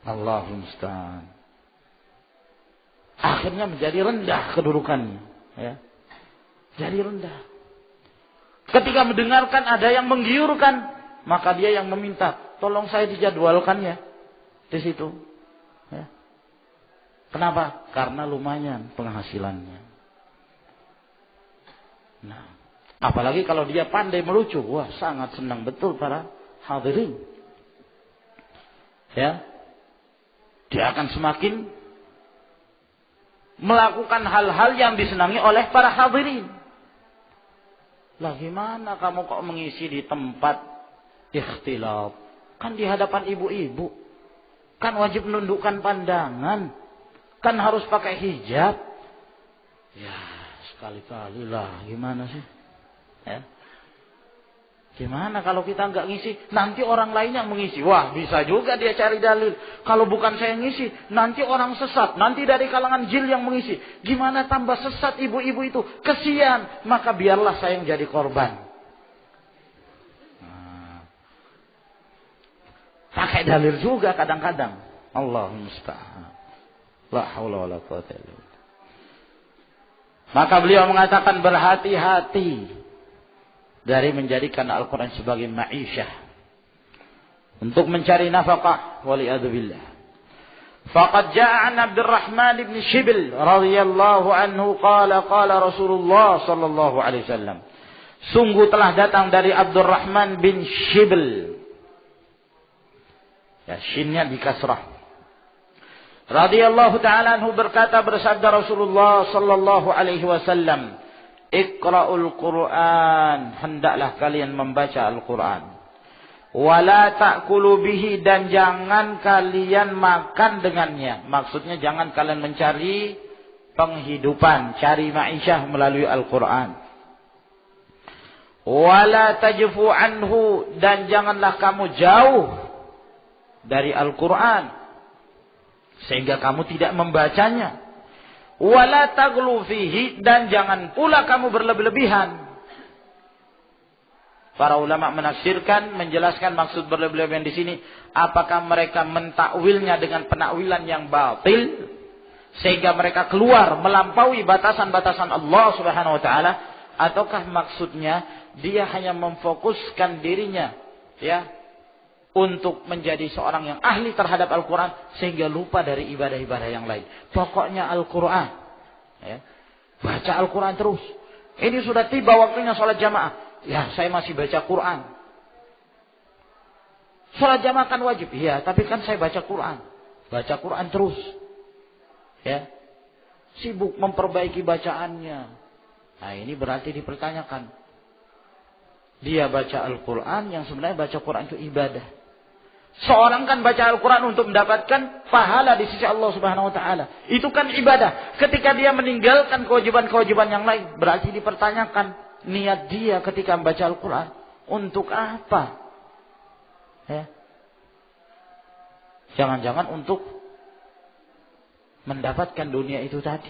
Allahumma musta'an. Akhirnya menjadi rendah kedudukannya, ya. Jadi rendah. Ketika mendengarkan ada yang menggiurkan, maka dia yang meminta, tolong saya dijadwalkannya di situ. Ya. Kenapa? Karena lumayan penghasilannya. Nah, apalagi kalau dia pandai melucu, wah sangat senang betul para hadirin. Ya, dia akan semakin melakukan hal-hal yang disenangi oleh para hadirin. Lah gimana kamu kok mengisi di tempat ikhtilaf? Kan di hadapan ibu-ibu. Kan wajib menundukkan pandangan. Kan harus pakai hijab. Ya, sekali-kali lah. Gimana sih? Ya. Gimana kalau kita nggak ngisi? Nanti orang lain yang mengisi. Wah, bisa juga dia cari dalil. Kalau bukan saya ngisi, nanti orang sesat. Nanti dari kalangan jil yang mengisi. Gimana tambah sesat ibu-ibu itu? Kesian. Maka biarlah saya yang jadi korban. Pakai dalil juga kadang-kadang. Allahumma musta'an. La haula wala quwwata illa billah. Maka beliau mengatakan berhati-hati dari menjadikan Al-Quran sebagai ma'isyah untuk mencari nafkah, waliyadzubillah. Faqad jaa an Abdurrahman bin Shibil radhiyallahu anhu qala Rasulullah sallallahu alaihi wasallam. Sungguh telah datang dari Abdurrahman bin Shibil. Ya, shinnya di kasrah. Radhiyallahu taala anhu berkata, bersabda Rasulullah sallallahu alaihi wasallam, Iqra'ul Qur'an, hendaklah kalian membaca Al-Quran. Wala ta'kulu bihi, dan jangan kalian makan dengannya. Maksudnya jangan kalian mencari penghidupan, cari ma'isyah melalui Al-Quran. Wala tajfu anhu, dan janganlah kamu jauh dari Al-Quran sehingga kamu tidak membacanya. Wala taghlu fihi, dan jangan pula kamu berlebih-lebihan. Para ulama menafsirkan, menjelaskan maksud berlebih-lebihan di sini, apakah mereka mentakwilnya dengan penakwilan yang batil sehingga mereka keluar melampaui batasan-batasan Allah Subhanahu wa taala, ataukah maksudnya dia hanya memfokuskan dirinya, ya, untuk menjadi seorang yang ahli terhadap Al-Quran sehingga lupa dari ibadah-ibadah yang lain. Pokoknya Al-Quran, ya. Baca Al-Quran terus. Ini sudah tiba waktunya sholat jamaah, ya saya masih baca Quran. Sholat jamaah kan wajib, iya, tapi kan saya baca Quran. Baca Quran terus, ya. Sibuk memperbaiki bacaannya. Nah ini berarti dipertanyakan, Dia baca Al-Quran yang sebenarnya baca Quran itu ibadah. Seorang kan baca Al-Quran untuk mendapatkan pahala di sisi Allah Subhanahu wa taala. Itu kan ibadah. Ketika dia meninggalkan kewajiban-kewajiban yang lain, berarti dipertanyakan niat dia ketika membaca Al-Quran untuk apa? Ya. Jangan-jangan untuk mendapatkan dunia itu tadi.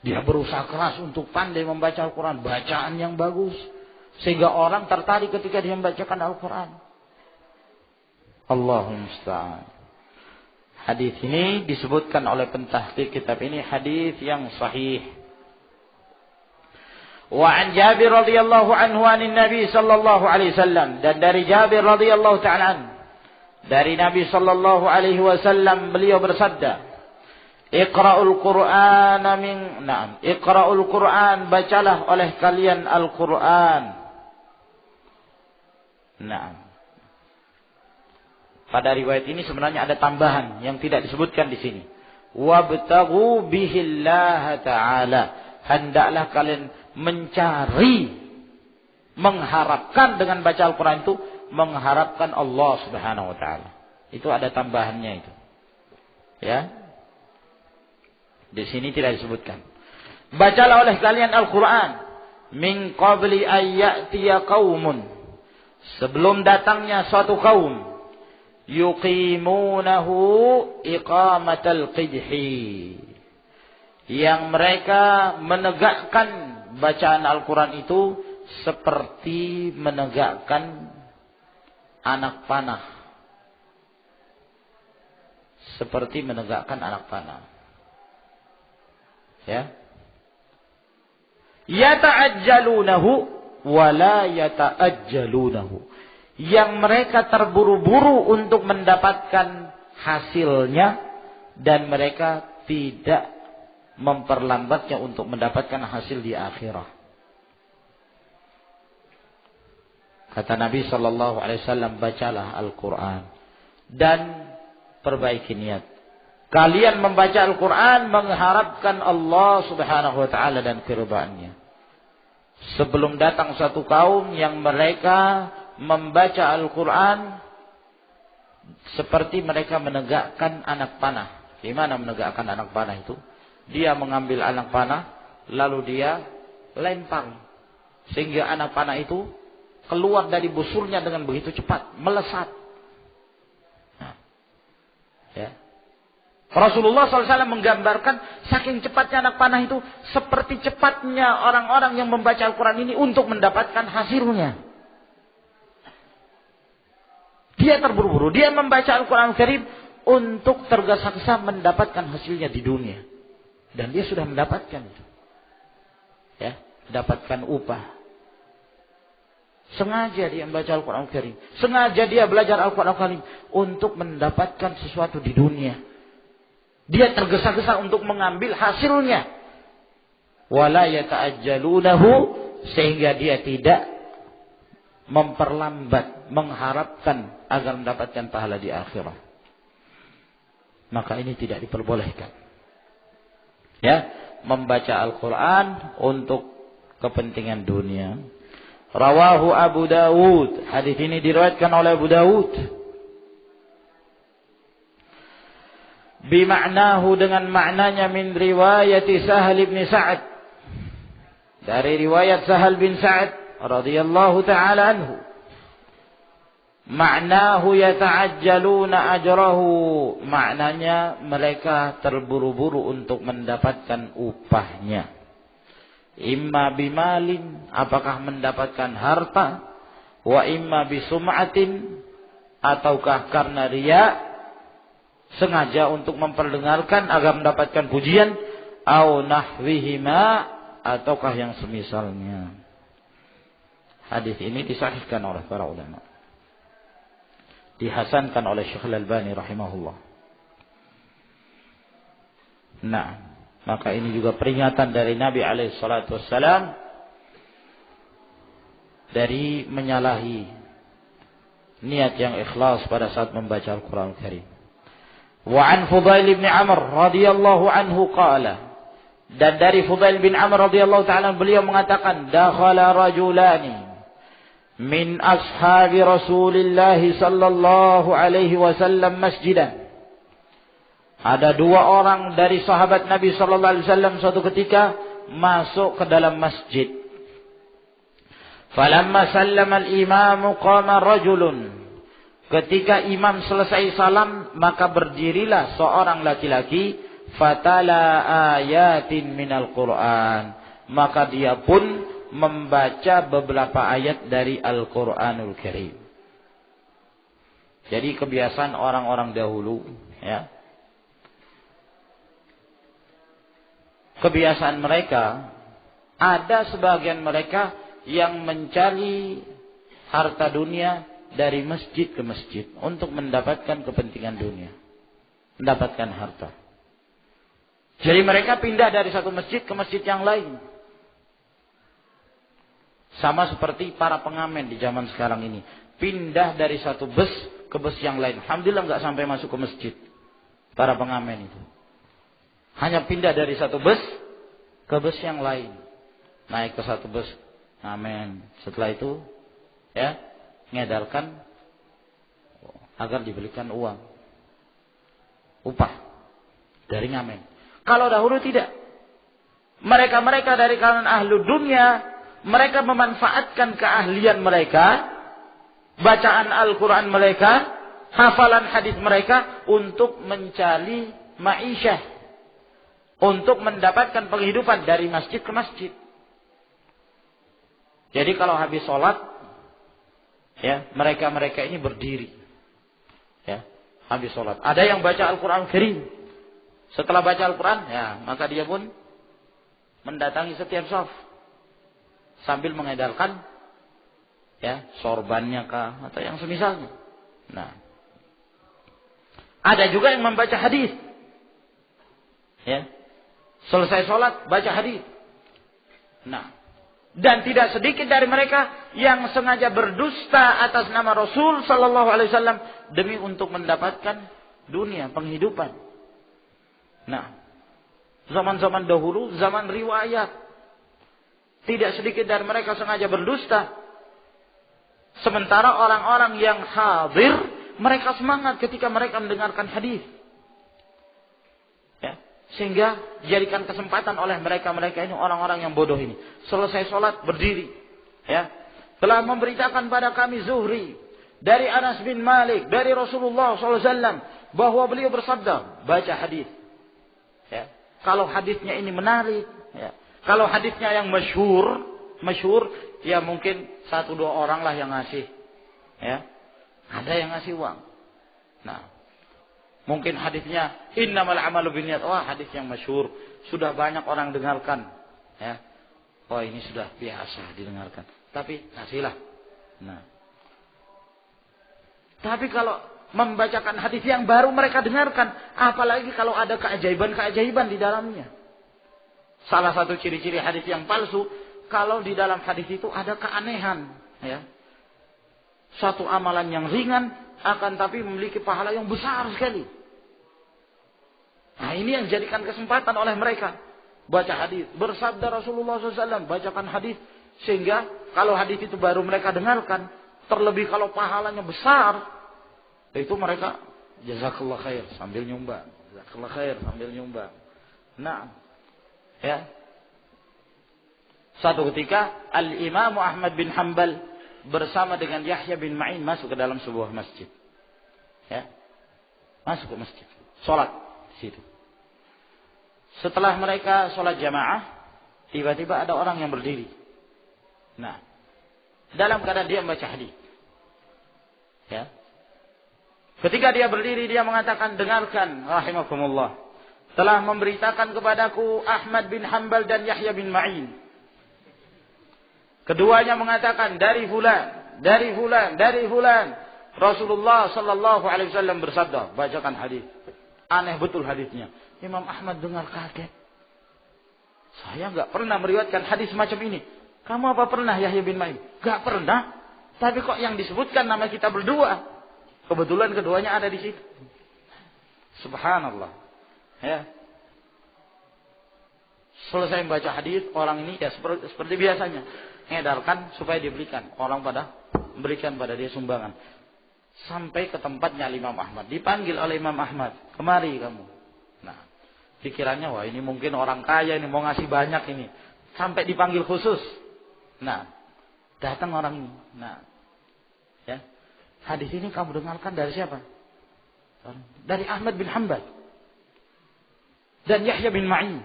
Dia berusaha keras untuk pandai membaca Al-Quran, bacaan yang bagus, sehingga orang tertarik ketika dia membacakan Al-Quran. Allahumma musta'an. Hadis ini disebutkan oleh pentahqiq kitab ini hadis yang sahih. Wa an Jabir radhiyallahu anhu anin Nabi sallallahu alaihi wasallam, dan dari Jabir radhiyallahu ta'ala an, dari Nabi sallallahu alaihi wasallam beliau bersabda, Iqra'ul Qur'an Iqra'ul Qur'an, bacalah oleh kalian Al-Qur'an. Naam. Pada riwayat ini sebenarnya ada tambahan yang tidak disebutkan di sini. Wabtaghu bihillaha ta'ala. Hendaklah kalian mencari, mengharapkan dengan baca Al-Quran itu, mengharapkan Allah Subhanahu wa ta'ala. Itu ada tambahannya itu. Ya. Di sini tidak disebutkan. Bacalah oleh kalian Al-Quran. Min qabli ayyatiya qaumun. Sebelum datangnya suatu kaum. Yuqimunahu iqamatal qidhi. Yang mereka menegakkan bacaan Al-Quran itu seperti menegakkan anak panah. Seperti menegakkan anak panah. Ya. Yata'ajjalunahu wa la yata'ajjalunahu. Yang mereka terburu-buru untuk mendapatkan hasilnya dan mereka tidak memperlambatnya untuk mendapatkan hasil di akhirat. Kata Nabi sallallahu alaihi wasallam, bacalah Al-Qur'an dan perbaiki niat. Kalian membaca Al-Quran mengharapkan Allah Subhanahu wa ta'ala dan keridhaannya. Sebelum datang satu kaum yang mereka membaca Al-Quran seperti mereka menegakkan anak panah. Di mana menegakkan anak panah itu? Dia mengambil anak panah lalu dia lempar. Sehingga anak panah itu keluar dari busurnya dengan begitu cepat. Melesat. Nah, ya. Rasulullah SAW menggambarkan saking cepatnya anak panah itu seperti cepatnya orang-orang yang membaca Al-Quran ini untuk mendapatkan hasilnya. Dia terburu-buru, dia membaca Al-Quran Karim untuk tergesa-gesa mendapatkan hasilnya di dunia. Dan dia sudah mendapatkan itu. Ya, mendapatkan upah. Sengaja dia membaca Al-Quran Karim. Sengaja dia belajar Al-Quran Karim untuk mendapatkan sesuatu di dunia. Dia tergesa-gesa untuk mengambil hasilnya. Wala yata'ajjalunahu, sehingga dia tidak memperlambat, mengharapkan agar mendapatkan pahala di akhirat. Maka ini tidak diperbolehkan. Ya, membaca Al-Quran untuk kepentingan dunia. Rawahu Abu Dawud. Hadis ini diriwayatkan oleh Abu Dawud. Bima'nahu, dengan maknanya, min riwayati Sahal bin Sa'ad. Dari riwayat Sahal bin Sa'ad radhiyallahu ta'ala anhu. Ma'nahu yata'ajjaluna ajrahu. Maknanya mereka terburu-buru untuk mendapatkan upahnya. Imma bimalin, apakah mendapatkan harta, wa imma bisum'atin, ataukah karena riya, sengaja untuk memperdengarkan agar mendapatkan pujian, au nahwihima, ataukah yang semisalnya. Hadis ini disahihkan oleh para ulama, dihasankan oleh Syekh Al-Albani rahimahullah. Nah, maka ini juga peringatan dari Nabi alaihi salatu wassalam dari menyalahi niat yang ikhlas pada saat membaca Al-Quran Al-Karim. Wa an Fudail bin Amr radhiyallahu anhu qala, dan dari Fudail bin Amr radhiyallahu ta'ala beliau mengatakan, dakhala rajulani, min ashabi Rasulillah sallallahu alaihi wasallam masjidan. Ada 2 orang dari sahabat Nabi sallallahu alaihi wasallam suatu ketika masuk ke dalam masjid. Falamma sallama al-imam qama rajulun. Ketika imam selesai salam, maka berdirilah seorang laki-laki, fatala ayatin minal Qur'an. Maka dia pun membaca beberapa ayat dari Al-Qur'anul Karim. Jadi kebiasaan orang-orang dahulu, ya. Kebiasaan mereka, ada sebagian mereka yang mencari harta dunia dari masjid ke masjid untuk mendapatkan kepentingan dunia, mendapatkan harta. Jadi mereka pindah dari satu masjid ke masjid yang lain. Sama seperti para pengamen di zaman sekarang ini, pindah dari satu bus ke bus yang lain. Alhamdulillah nggak sampai masuk ke masjid. Para pengamen itu hanya pindah dari satu bus ke bus yang lain. Naik ke satu bus, ngamen. Setelah itu, ya, ngedarkan agar diberikan uang, upah dari ngamen. Kalau dahulu tidak. Mereka-mereka dari kalangan ahlu dunia, mereka memanfaatkan keahlian mereka, bacaan Al-Quran mereka, hafalan hadis mereka untuk mencari ma'isyah, untuk mendapatkan penghidupan dari masjid ke masjid. Jadi kalau habis sholat, ya, mereka ini berdiri, ya, habis sholat. Ada yang baca Al-Quran Karim. Setelah baca Al-Quran, ya, maka dia pun mendatangi setiap shaf sambil mengedarkan, ya, sorbannya kah atau yang semisalnya. Nah, ada juga yang membaca hadis, ya, selesai sholat baca hadis. Nah, dan tidak sedikit dari mereka yang sengaja berdusta atas nama Rasul sallallahu alaihi wasallam demi untuk mendapatkan dunia, penghidupan. Nah, zaman-zaman dahulu, zaman riwayat, tidak sedikit dari mereka sengaja berdusta. Sementara orang-orang yang hadir, mereka semangat ketika mereka mendengarkan hadis. Ya, sehingga dijadikan kesempatan oleh mereka-mereka ini, orang-orang yang bodoh ini. Selesai sholat berdiri. Ya, telah memberitakan pada kami Zuhri dari Anas bin Malik dari Rasulullah SAW bahwa beliau bersabda, baca hadis. Ya, kalau hadisnya ini menarik, ya, kalau hadisnya yang masyhur, ya mungkin 1-2 orang lah yang ngasih, ya, ada yang ngasih uang. Nah, mungkin hadisnya innamal a'malu binniyat, wah hadis yang masyhur, sudah banyak orang dengarkan, ya, oh ini sudah biasa didengarkan, tapi kasihlah. Nah, tapi kalau membacakan hadis yang baru mereka dengarkan, apalagi kalau ada keajaiban-keajaiban di dalamnya. Salah satu ciri-ciri hadis yang palsu, kalau di dalam hadis itu ada keanehan, ya. Satu amalan yang ringan akan tapi memiliki pahala yang besar sekali. Nah, ini yang jadikan kesempatan oleh mereka. Baca hadis, bersabda Rasulullah SAW, bacakan hadis, sehingga kalau hadis itu baru mereka dengarkan, terlebih kalau pahalanya besar, itu mereka jazakallah khair sambil nyumbang, jazakallah khair sambil nyumbang. Nah, ya, satu ketika Al-Imam Ahmad bin Hanbal bersama dengan Yahya bin Ma'in masuk ke dalam sebuah masjid, ya, masuk ke masjid, sholat di situ. Setelah mereka sholat jamaah, tiba-tiba ada orang yang berdiri. Nah, dalam keadaan dia membaca hadis, ya. Ketika dia berdiri, dia mengatakan, dengarkan, rahimakumullah, telah memberitakan kepadaku Ahmad bin Hanbal dan Yahya bin Ma'in. Keduanya mengatakan, dari fulan, Rasulullah sallallahu alaihi wasallam bersabda, bacakan hadis. Aneh betul hadisnya. Imam Ahmad dengar kaget. Saya enggak pernah meriwayatkan hadis macam ini. Kamu apa pernah, Yahya bin Ma'in? Enggak pernah. Tapi kok yang disebutkan nama kita berdua? Kebetulan keduanya ada di situ. Subhanallah. Ya. Selesai membaca hadis, orang ini ya seperti biasanya. mengedarkan supaya diberikan. Orang pada memberikan pada dia sumbangan. Sampai ke tempatnya Imam Ahmad. Dipanggil oleh Imam Ahmad. Kemari kamu. Nah, pikirannya, wah ini mungkin orang kaya ini mau ngasih banyak ini. Sampai dipanggil khusus. Nah, datang orang ini. Nah, ya. Hadis ini kamu dengarkan dari siapa? Dari Ahmad bin Hanbal. Dan Yahya bin Ma'in.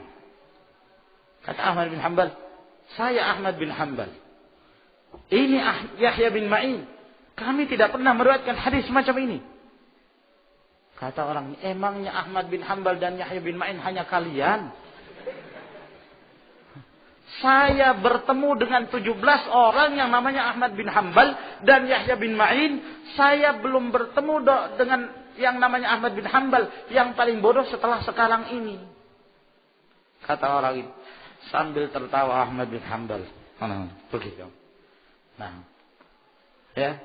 Kata Ahmad bin Hanbal, saya Ahmad bin Hanbal. Ini Yahya bin Ma'in. Kami tidak pernah meriwayatkan hadis semacam ini. Kata orang, emangnya Ahmad bin Hanbal dan Yahya bin Ma'in hanya kalian? Saya bertemu dengan 17 orang yang namanya Ahmad bin Hanbal dan Yahya bin Ma'in. Saya belum bertemu dengan yang namanya Ahmad bin Hanbal yang paling bodoh setelah sekarang ini. Kata orang itu sambil tertawa Ahmad bin Hanbal. Begitu. Nah, ya,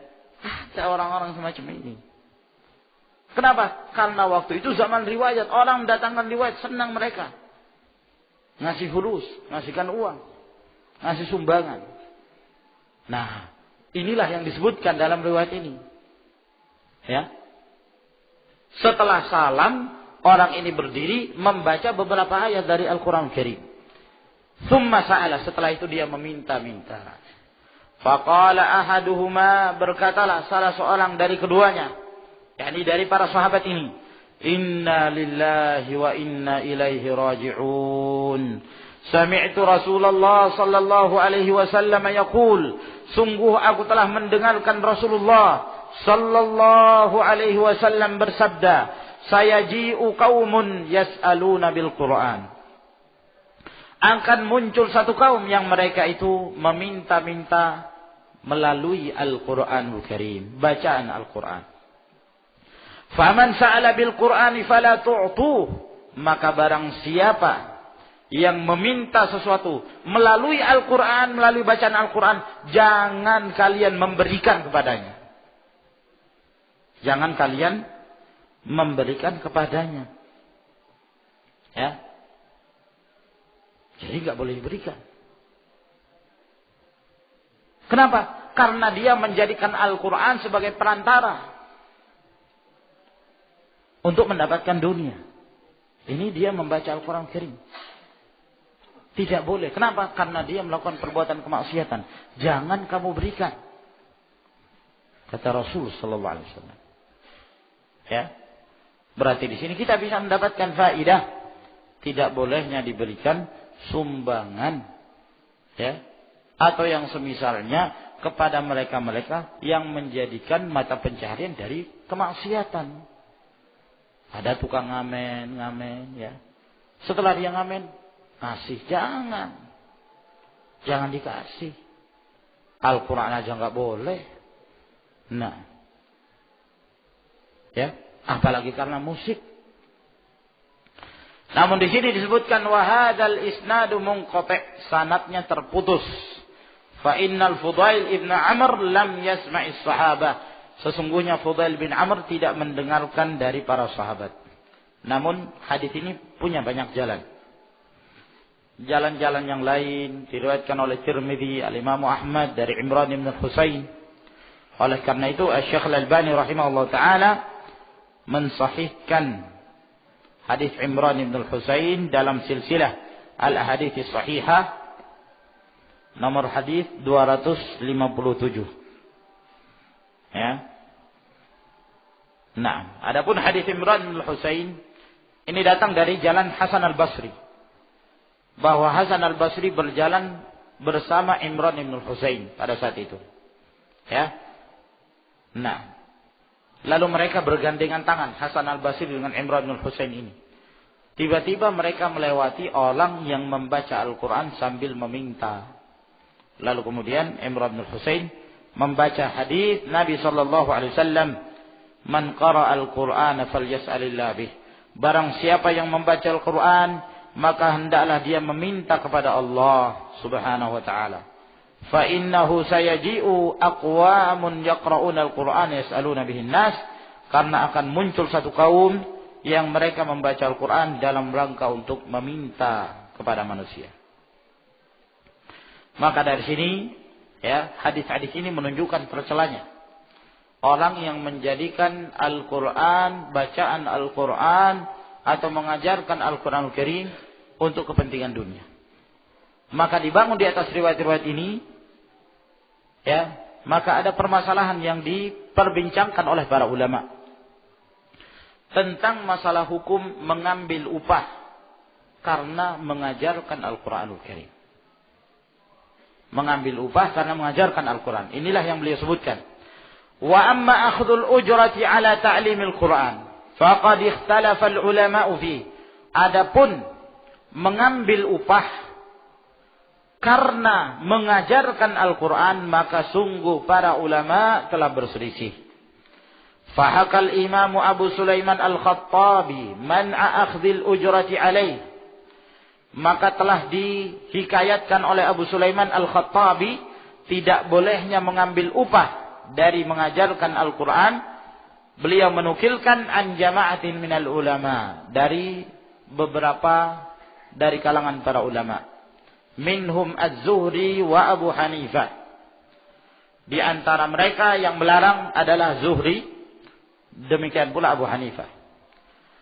ada orang-orang semacam ini. Kenapa? Karena waktu itu zaman riwayat, orang mendatangkan riwayat, senang mereka. Ngasih fulus, ngasihkan uang, ngasih sumbangan. Nah, inilah yang disebutkan dalam riwayat ini. Ya. Setelah salam, orang ini berdiri membaca beberapa ayat dari Al-Quran Karim. Thumma sa'ala, setelah itu dia meminta-minta. Faqala ahaduhuma, berkatalah salah seorang dari keduanya, yakni dari para sahabat ini, inna lillahi wa inna ilaihi raji'un. Sami'tu Rasulullah sallallahu alaihi wasallam yaqul, sungguh aku telah mendengarkan Rasulullah sallallahu alaihi wasallam bersabda, sayaji'u qaumun yas'aluna bil Qur'an. Akan muncul satu kaum yang mereka itu meminta-minta melalui Al-Quranul Karim, bacaan Al-Quran. Faman sa'ala bil Qur'ani fala tu'tuh, maka barang siapa yang meminta sesuatu melalui Al-Quran, melalui bacaan Al-Quran, jangan kalian memberikan kepadanya. Jangan kalian memberikan kepadanya. Ya. Jadi nggak boleh diberikan. Kenapa? Karena dia menjadikan Al-Quran sebagai perantara untuk mendapatkan dunia. Ini dia membaca Al-Quran Karim. Tidak boleh. Kenapa? Karena dia melakukan perbuatan kemaksiatan. Jangan kamu berikan. Kata Rasul Sallallahu Alaihi Wasallam. Ya. Berarti di sini kita bisa mendapatkan faidah. Tidak bolehnya diberikan sumbangan, ya, atau yang semisalnya kepada mereka-mereka yang menjadikan mata pencaharian dari kemaksiatan. Ada tukang ngamen, ya. Setelah dia ngamen, kasih, jangan dikasih. Al-Quran aja nggak boleh. Nah, ya, apalagi karena musik. Namun di sini disebutkan wahadal isnadu munqati', sanadnya terputus. Fa innal Fudail ibn Amr lam yasma'is sahabah. Sesungguhnya Fudail bin Amr tidak mendengarkan dari para sahabat. Namun hadis ini punya banyak jalan. Jalan-jalan yang lain diriwayatkan oleh Tirmidzi, Al-Imam Ahmad dari Imran bin Husain. Oleh karena itu Asy-Syaikh Al-Albani rahimahullah taala mensahihkan hadis Imran bin Husain dalam silsilah Al-Ahadits Shahihah nomor hadis 257. Ya. Nah, adapun hadis Imran bin Husain ini datang dari jalan Hasan Al-Basri. Bahwa Hasan Al-Basri berjalan bersama Imran bin Husain pada saat itu. Ya. Nah, lalu mereka bergandengan tangan, Hasan Al-Basri dengan Imran bin Husain ini. Tiba-tiba mereka melewati orang yang membaca Al-Quran sambil meminta. Lalu kemudian Imran bin Husain membaca hadis Nabi SAW, man qara al-Qur'ana falyas'alillah bih. Barang siapa yang membaca Al-Quran, maka hendaklah dia meminta kepada Allah Subhanahu wa ta'ala. Fa innahu sayaji'u aqwamun yaqra'una al-Qur'an yas'aluna bihin nas. Karena akan muncul satu kaum yang mereka membaca Al-Quran dalam rangka untuk meminta kepada manusia. Maka dari sini Ya, hadis-hadis ini menunjukkan tercelanya orang yang menjadikan Al-Quran, bacaan Al-Quran atau mengajarkan Al-Quran Al-Karim untuk kepentingan dunia. Maka dibangun di atas riwayat-riwayat ini, ya, maka ada permasalahan yang diperbincangkan oleh para ulama tentang masalah hukum mengambil upah karena mengajarkan Al-Quran Al-Karim. Mengambil upah karena mengajarkan Al-Quran. Inilah yang beliau sebutkan. Wa amma akhdhul ujrati ala ta'limil Quran faqad ikhtalafa al-ulama'u fi. Adapun mengambil upah karena mengajarkan Al-Quran, maka sungguh para ulama telah berselisih. Fahakal Imam Abu Sulaiman Al-Khattabi man'a akhdhil ujrati alaih. Maka telah dihikayatkan oleh Abu Sulaiman Al-Khattabi tidak bolehnya mengambil upah dari mengajarkan Al-Quran. Beliau menukilkan an jama'atin minal ulama, dari beberapa dari kalangan para ulama. Minhum Az-Zuhri wa Abu Hanifah. Di antara mereka yang melarang adalah Zuhri, demikian pula Abu Hanifah.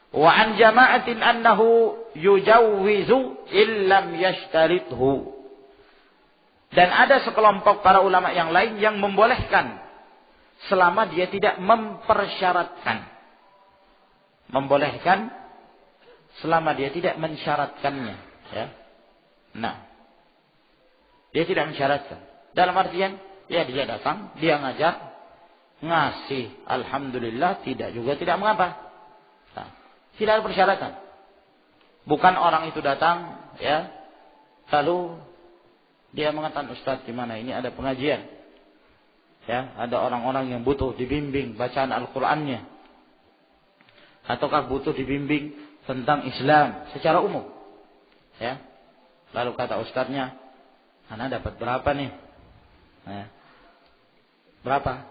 Wa an jama'atin annahu yujawwizu illam yashtarithu. Dan ada sekelompok para ulama yang lain yang membolehkan selama dia tidak mempersyaratkan. Membolehkan selama dia tidak mensyaratkannya, ya. Nah, dia tidak mensyaratkan. Dalam artian, ya dia datang, dia ngajar, ngasih, alhamdulillah, tidak juga tidak mengapa. Nah, tidak ada persyaratan. Bukan orang itu datang, ya, lalu dia mengatakan, Ustaz, gimana ini ada pengajian? Ya, ada orang-orang yang butuh dibimbing bacaan Al-Qur'annya. Ataukah butuh dibimbing tentang Islam secara umum. Ya. Lalu kata ustaznya, "Ana dapat berapa nih?" Ya. Berapa?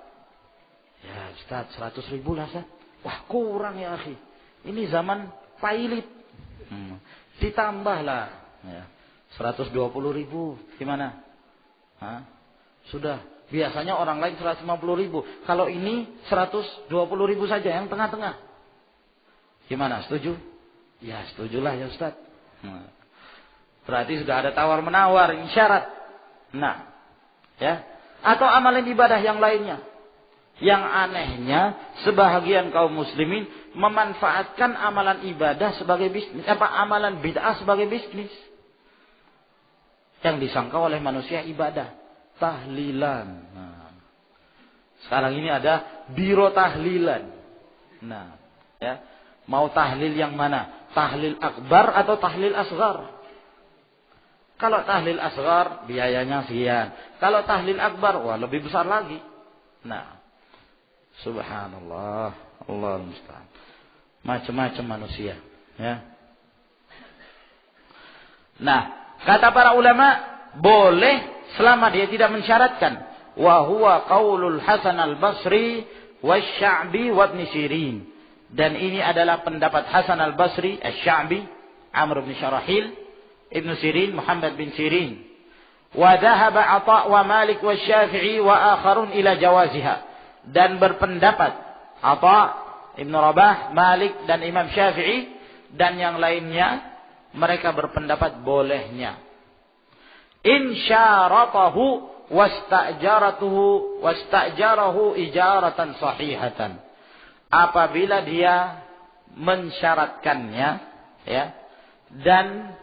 Ya, Ustaz, 100.000 lah, Ustaz. Wah, kurang ya, akhi. Ini zaman pailit. Ditambahlah, ya. 120.000 gimana? Hah? Sudah. Biasanya orang lain 150.000. Kalau ini 120.000 saja yang tengah-tengah. Gimana? Setuju? Ya, setujulah ya Ustaz. Berarti sudah ada tawar-menawar, isyarat. Nah, ya. Atau amalan ibadah yang lainnya. Yang anehnya, sebahagian kaum muslimin memanfaatkan amalan ibadah sebagai bisnis. Amalan bid'ah sebagai bisnis. Yang disangka oleh manusia ibadah. Tahlilan. Nah, sekarang ini ada biro tahlilan. Nah, ya, mau tahlil yang mana? Tahlil akbar atau tahlil asghar? Kalau tahlil asghar biayanya sekian. Kalau tahlil akbar, wah lebih besar lagi. Nah, subhanallah, Allahul musta'an. Macam-macam manusia, ya. Nah, kata para ulama, boleh selama dia tidak mensyaratkan. Wa huwa qaulul Hasan al-Basri wasy-Sya'bi wa Ibn Sirin. Dan ini adalah pendapat Hasan al-Basri, Asy-Sya'bi, Amr bin Syarahil, Ibn Sirin, Muhammad bin Sirin. Wa dhahaba Atha wa Malik wa Syafi'i wa akharun ila jawaziha. Dan berpendapat Atha, Ibn Rabah, Malik dan Imam Syafi'i dan yang lainnya, mereka berpendapat bolehnya. In syaratahu wastajarahu ijaratan sahihatan. Apabila dia mensyaratkannya, ya, dan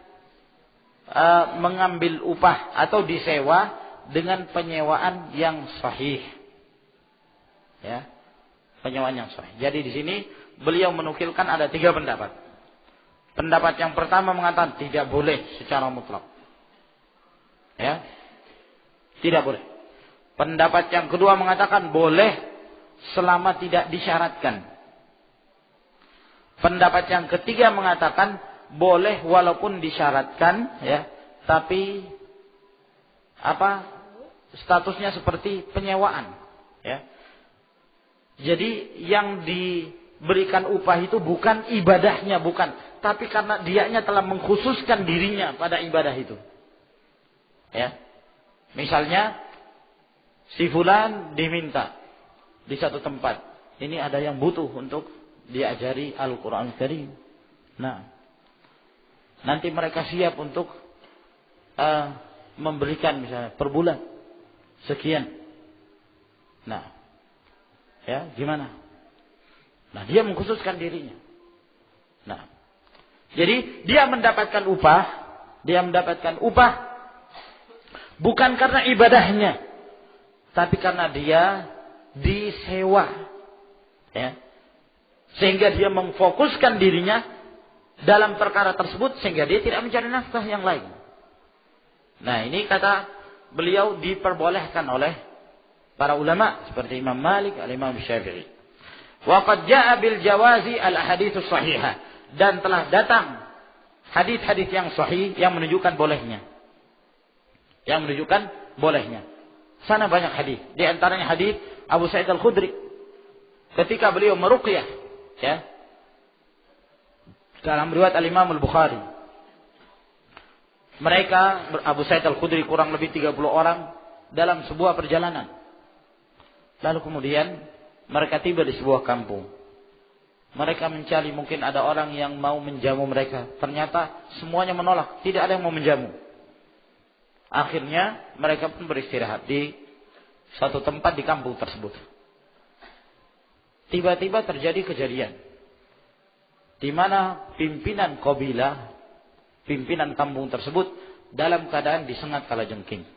mengambil upah atau disewa dengan penyewaan yang sahih. Ya. Penyewaan yang sahih. Jadi di sini beliau menukilkan ada 3 pendapat. Pendapat yang pertama mengatakan tidak boleh secara mutlak. Ya. Tidak boleh. Pendapat yang kedua mengatakan boleh selama tidak disyaratkan. Pendapat yang ketiga mengatakan boleh walaupun disyaratkan, ya, tapi statusnya seperti penyewaan, ya. Jadi yang diberikan upah itu bukan ibadahnya, bukan, tapi karena dianya telah mengkhususkan dirinya pada ibadah itu. Ya. Misalnya si fulan diminta di satu tempat. Ini ada yang butuh untuk diajari Al-Quran Karim. Nah, nanti mereka siap untuk memberikan misalnya per bulan sekian. Nah, ya gimana? Nah, dia mengkhususkan dirinya. Nah, jadi dia mendapatkan upah bukan karena ibadahnya, tapi karena dia disewa, ya. Sehingga dia memfokuskan dirinya dalam perkara tersebut sehingga dia tidak mencari nafkah yang lain. Nah, ini kata beliau diperbolehkan oleh para ulama seperti Imam Malik, Al-Imam Syafi'i. Wa qad jaa'a bil jawazi al-ahadits shahihah, dan telah datang hadis-hadis yang sahih yang menunjukkan bolehnya. Yang menunjukkan bolehnya. Sana banyak hadis. Di antaranya hadis Abu Sa'id Al-Khudri ketika beliau meruqyah, ya. Dalam riwayat Al-Imam Al-Bukhari. Mereka Abu Sa'id Al-Khudri kurang lebih 30 orang dalam sebuah perjalanan. Lalu kemudian mereka tiba di sebuah kampung. Mereka mencari, mungkin ada orang yang mau menjamu mereka. Ternyata semuanya menolak, tidak ada yang mau menjamu. Akhirnya mereka pun beristirahat di satu tempat di kampung tersebut. Tiba-tiba terjadi kejadian di mana pimpinan kabilah, pimpinan kampung tersebut dalam keadaan disengat kalajengking.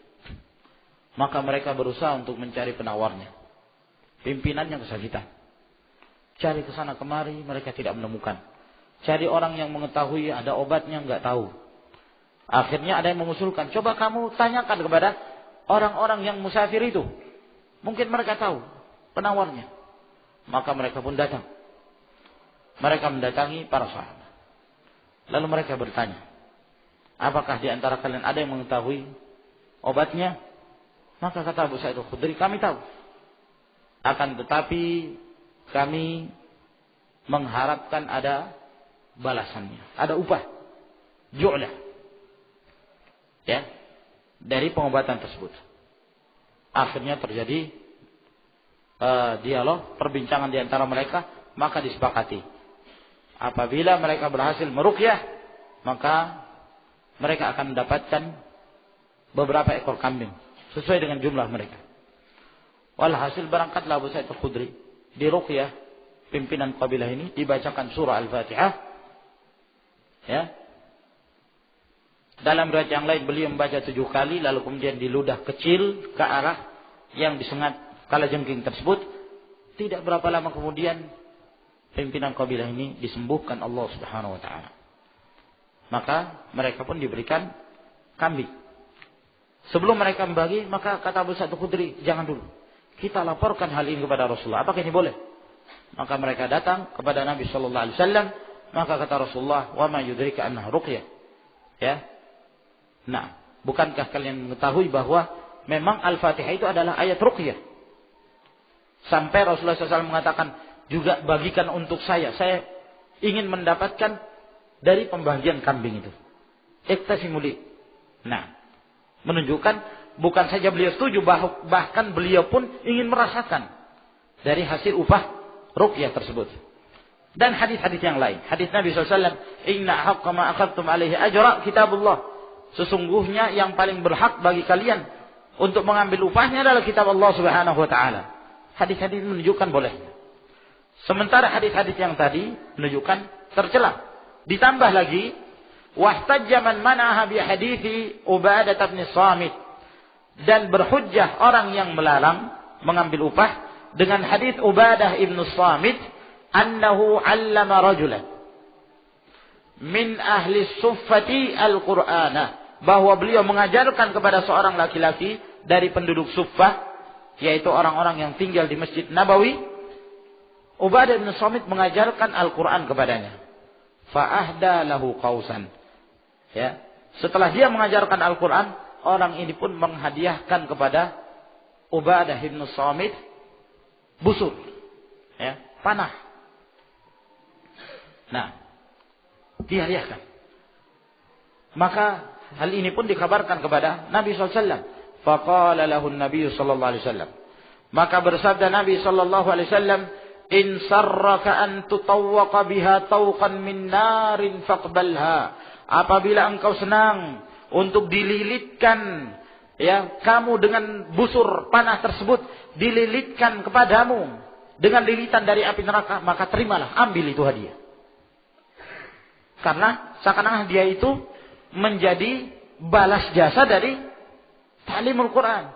Maka mereka berusaha untuk mencari penawarnya. Pimpinannya kesakitan. Cari ke sana kemari, mereka tidak menemukan. Cari orang yang mengetahui ada obatnya, enggak tahu. Akhirnya ada yang mengusulkan, coba kamu tanyakan kepada orang-orang yang musafir itu. Mungkin mereka tahu penawarnya. Maka mereka pun datang. Mereka mendatangi para sahabat. Lalu mereka bertanya, apakah di antara kalian ada yang mengetahui obatnya? Maka kata Abu Sa'id Al-Khudri, kami tahu. Akan tetapi kami mengharapkan ada balasannya, ada upah, ju'lah, ya, dari pengobatan tersebut. Akhirnya terjadi dialog, perbincangan di antara mereka, maka disepakati apabila mereka berhasil meruqyah, maka mereka akan mendapatkan beberapa ekor kambing sesuai dengan jumlah mereka. Walhasil berangkatlah Abu Sa'id Al-Khudri di ruqyah pimpinan kabilah ini, dibacakan surah Al-Fatihah, ya. Dalam riwayat yang lain beliau membaca 7 kali, lalu kemudian diludah kecil ke arah yang disengat kalajengking tersebut. Tidak berapa lama kemudian pimpinan kabilah ini disembuhkan Allah Subhanahu wa taala. Maka mereka pun diberikan kambing. Sebelum mereka membagi, maka kata Abu Sa'id Al-Khudri, jangan dulu, kita laporkan hal ini kepada Rasulullah. Apakah ini boleh? Maka mereka datang kepada Nabi sallallahu alaihi wasallam, maka kata Rasulullah, "Wa ma yudrika annaha ruqyah." Ya. Nah, bukankah kalian mengetahui bahwa memang Al-Fatihah itu adalah ayat ruqyah? Sampai Rasulullah SAW mengatakan, juga bagikan untuk saya ingin mendapatkan dari pembagian kambing itu. Iktasimuli. Nah, menunjukkan bukan saja beliau setuju, bahkan beliau pun ingin merasakan dari hasil upah ruqyah tersebut. Dan hadis-hadis yang lain. Hadis Nabi SAW, "Inna haqqa ma akhadtum alaihi ajra kitabullah." Sesungguhnya yang paling berhak bagi kalian untuk mengambil upahnya adalah kitab Allah Subhanahu wa taala. Hadis-hadis menunjukkan bolehnya. Sementara hadis-hadis yang tadi menunjukkan tercela. Ditambah lagi, wahtajja man manaha bi hadithi Ubadah bin Samit. Dan berhujjah orang yang melarang mengambil upah dengan hadis Ubadah ibn Samit, annahu 'allama rajulan min ahli suffati al-Qur'ana, bahwa beliau mengajarkan kepada seorang laki-laki dari penduduk Suffah, yaitu orang-orang yang tinggal di Masjid Nabawi. Ubadah ibn Samit mengajarkan Al-Qur'an kepadanya. Fa ahda lahu qausan. Ya, setelah dia mengajarkan Al-Qur'an, orang ini pun menghadiahkan kepada Ubadah bin Samit busur, ya, panah. Nah, dihadiahkan. Maka hal ini pun dikabarkan kepada Nabi SAW. Faqala lahu an-nabiy sallallahu alaihi wasallam. Maka bersabda Nabi sallallahu alaihi wasallam, "In sarraka an tutawwaqa biha tawqan min narin faqbalha." Apabila engkau senang untuk dililitkan ya kamu dengan busur panah tersebut, dililitkan kepadamu dengan lilitan dari api neraka, maka terimalah, ambil itu hadiah. Karena seakan-akan dia itu menjadi balas jasa dari ta'limul Quran.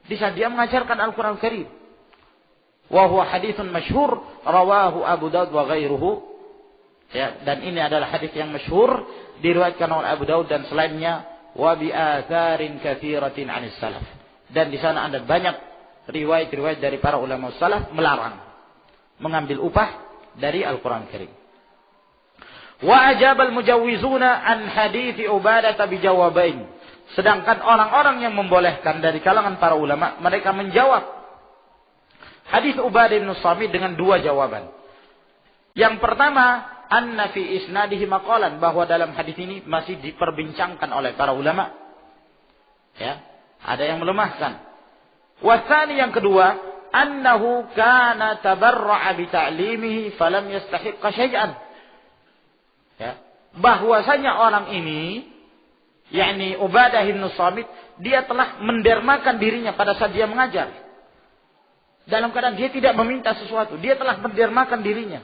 Di saat dia mengajarkan Al-Quran Al-Karim. Wa huwa haditsun masyhur rawahu Abu Daud wa ghairuhu. Ya, dan ini adalah hadis yang masyhur diriwayatkan oleh Abu Daud dan selainnya, wa bi atharin katsiratin 'anis salaf. Dan di sana ada banyak riwayat-riwayat dari para ulama salaf melarang mengambil upah dari Al-Quran Al-Karim. Wa ajabal mujawwizuna an hadits Ubadah bi jawabain. Sedangkan orang-orang yang membolehkan dari kalangan para ulama, mereka menjawab hadis Ubadah bin Samit dengan dua jawaban. Yang pertama, anna fi isnadihi maqalan, bahwa dalam hadis ini masih diperbincangkan oleh para ulama. Ya, ada yang melemahkan. Wa tsani, yang kedua, annahu kana tabarra'a bi ta'limihi falam yastahiqqa syai'an. Ya, bahwasanya orang ini, yakni Ubadah bin Samit, dia telah mendermakan dirinya pada saat dia mengajar. Dalam keadaan dia tidak meminta sesuatu, dia telah mendermakan dirinya.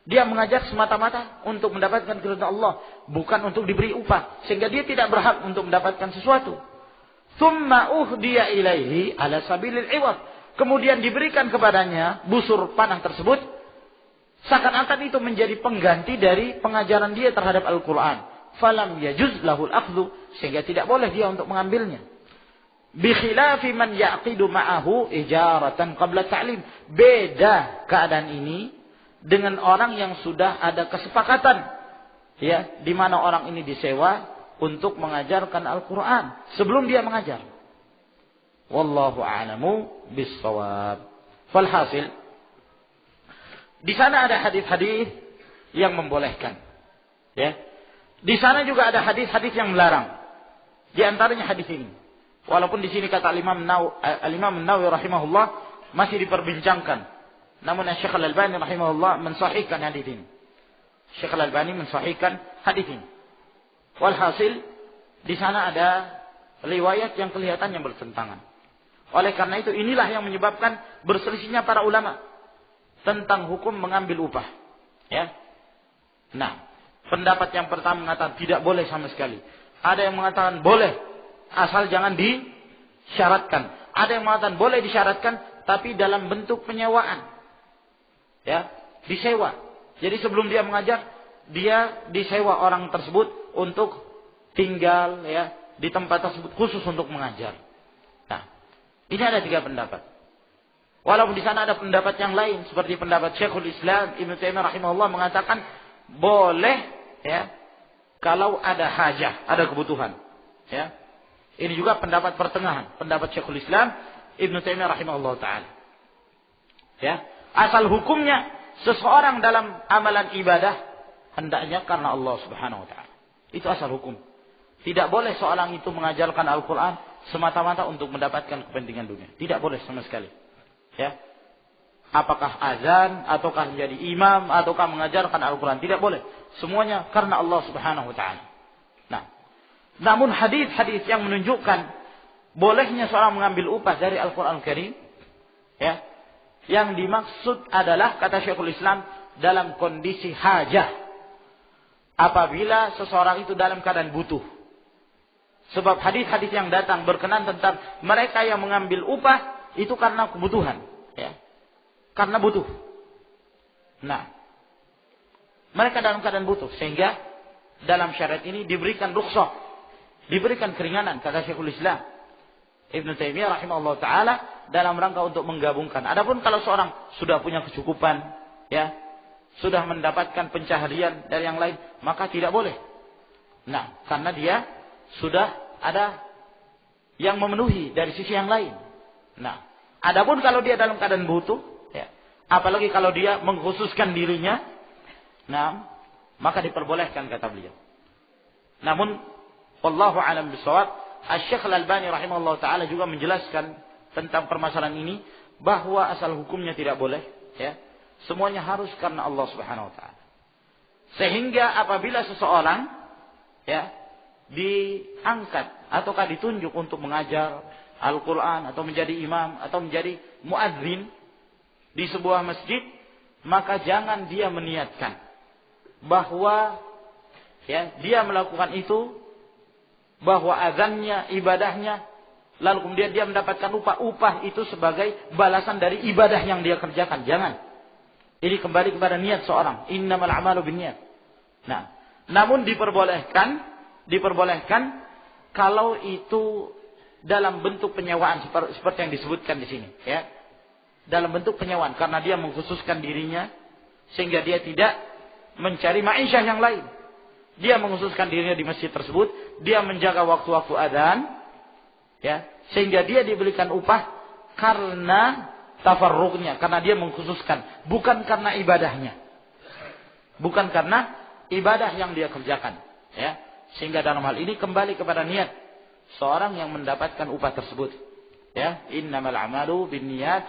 Dia mengajar semata-mata untuk mendapatkan keridhaan Allah, bukan untuk diberi upah, sehingga dia tidak berhak untuk mendapatkan sesuatu. Tsumma uhdiya ilaihi ala sabilil iwad. Kemudian diberikan kepadanya busur panah tersebut, seakan-akan itu menjadi pengganti dari pengajaran dia terhadap Al-Quran. Falam yajuz lahul akhdhu, sehingga tidak boleh dia untuk mengambilnya. Bi khilafi man yaqidu ma'ahu ijaratan qabla ta'lim. Beda keadaan ini dengan orang yang sudah ada kesepakatan, ya, di mana orang ini disewa untuk mengajarkan Al-Quran sebelum dia mengajar. Wallahu a'lamu bis-shawab. Falhasil, di sana ada hadis-hadis yang membolehkan, ya. Di sana juga ada hadis-hadis yang melarang. Di antaranya hadis ini. Walaupun di sini kata Al-Imam An-Nawawi rahimahullah masih diperbincangkan. Namun Syekh Al-Albani rahimahullah mensahihkan hadis ini. Syekh Al-Albani mensahihkan hadis ini. Walhasil, di sana ada riwayat yang kelihatan yang bertentangan. Oleh karena itu, inilah yang menyebabkan berselisihnya para ulama tentang hukum mengambil upah. Ya. Nah, pendapat yang pertama mengatakan tidak boleh sama sekali. Ada yang mengatakan boleh, asal jangan disyaratkan. Ada yang mengatakan boleh disyaratkan, tapi dalam bentuk penyewaan. Ya, disewa. Jadi sebelum dia mengajar, dia disewa orang tersebut untuk tinggal, ya, di tempat tersebut khusus untuk mengajar. Nah, ini ada tiga pendapat. Walaupun di sana ada pendapat yang lain, seperti pendapat Syekhul Islam Ibnu Taimiyah rahimahullah mengatakan boleh, ya, kalau ada hajah, ada kebutuhan, ya. Ini juga pendapat pertengahan, pendapat Syekhul Islam Ibnu Taimiyah rahimahullah taala. Ya, asal hukumnya seseorang dalam amalan ibadah hendaknya karena Allah Subhanahu wa taala. Itu asal hukum. Tidak boleh seorang itu mengajarkan Al-Qur'an semata-mata untuk mendapatkan kepentingan dunia. Tidak boleh sama sekali. Ya. Apakah azan, ataukah menjadi imam, ataukah mengajarkan Al-Quran. Tidak boleh. Semuanya karena Allah Subhanahu wa ta'ala. Nah, namun hadis-hadis yang menunjukkan bolehnya seorang mengambil upah dari Al-Quran Al-Karim, ya, yang dimaksud adalah, kata Syekhul Islam, dalam kondisi hajah. Apabila seseorang itu dalam keadaan butuh. Sebab hadis-hadis yang datang berkenan tentang mereka yang mengambil upah itu karena kebutuhan, ya. Karena butuh. Nah, mereka dalam keadaan butuh, sehingga dalam syariat ini diberikan rukhsah, diberikan keringanan, kata Syekhul Islam Ibnu Taimiyah rahimahullah taala, dalam rangka untuk menggabungkan. Adapun kalau seorang sudah punya kecukupan, ya, sudah mendapatkan pencaharian dari yang lain, maka tidak boleh. Nah, karena dia sudah ada yang memenuhi dari sisi yang lain. Nah, adapun kalau dia dalam keadaan butuh, ya, apalagi kalau dia mengkhususkan dirinya, nah, maka diperbolehkan, kata beliau. Namun, wallahu a'lam bishawab, Asy-Syaikh Al-Albani rahimahullah taala juga menjelaskan tentang permasalahan ini bahwa asal hukumnya tidak boleh, ya. Semuanya harus karena Allah Subhanahu wa taala. Sehingga apabila seseorang, ya, diangkat ataukah ditunjuk untuk mengajar Al-Qur'an atau menjadi imam atau menjadi muadzin di sebuah masjid, maka jangan dia meniatkan bahwa, ya, dia melakukan itu, bahwa azannya, ibadahnya, lalu kemudian dia mendapatkan upah itu sebagai balasan dari ibadah yang dia kerjakan. Jangan. Ini kembali kepada niat seorang. Innamal a'malu binniyat. Nah, namun diperbolehkan kalau itu dalam bentuk penyewaan seperti yang disebutkan di sini, ya. Dalam bentuk penyewaan karena dia mengkhususkan dirinya sehingga dia tidak mencari ma'isyah yang lain. Dia mengkhususkan dirinya di masjid tersebut, dia menjaga waktu-waktu adzan, ya, sehingga dia diberikan upah karena tafarruqnya, karena dia mengkhususkan, bukan karena ibadahnya. Bukan karena ibadah yang dia kerjakan, ya. Sehingga dalam hal ini kembali kepada niat seorang yang mendapatkan upah tersebut, ya. Innamal a'malu binniyat,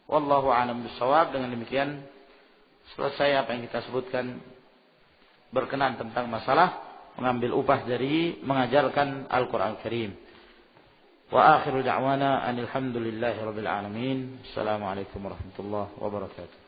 wallahu a'lam bissawab. Dengan demikian selesai apa yang kita sebutkan berkenaan tentang masalah mengambil upah dari mengajarkan Al-Qur'an Al-Karim. Wa akhiru da'wana anil hamdulillahi rabbil alamin. Assalamualaikum warahmatullahi wabarakatuh.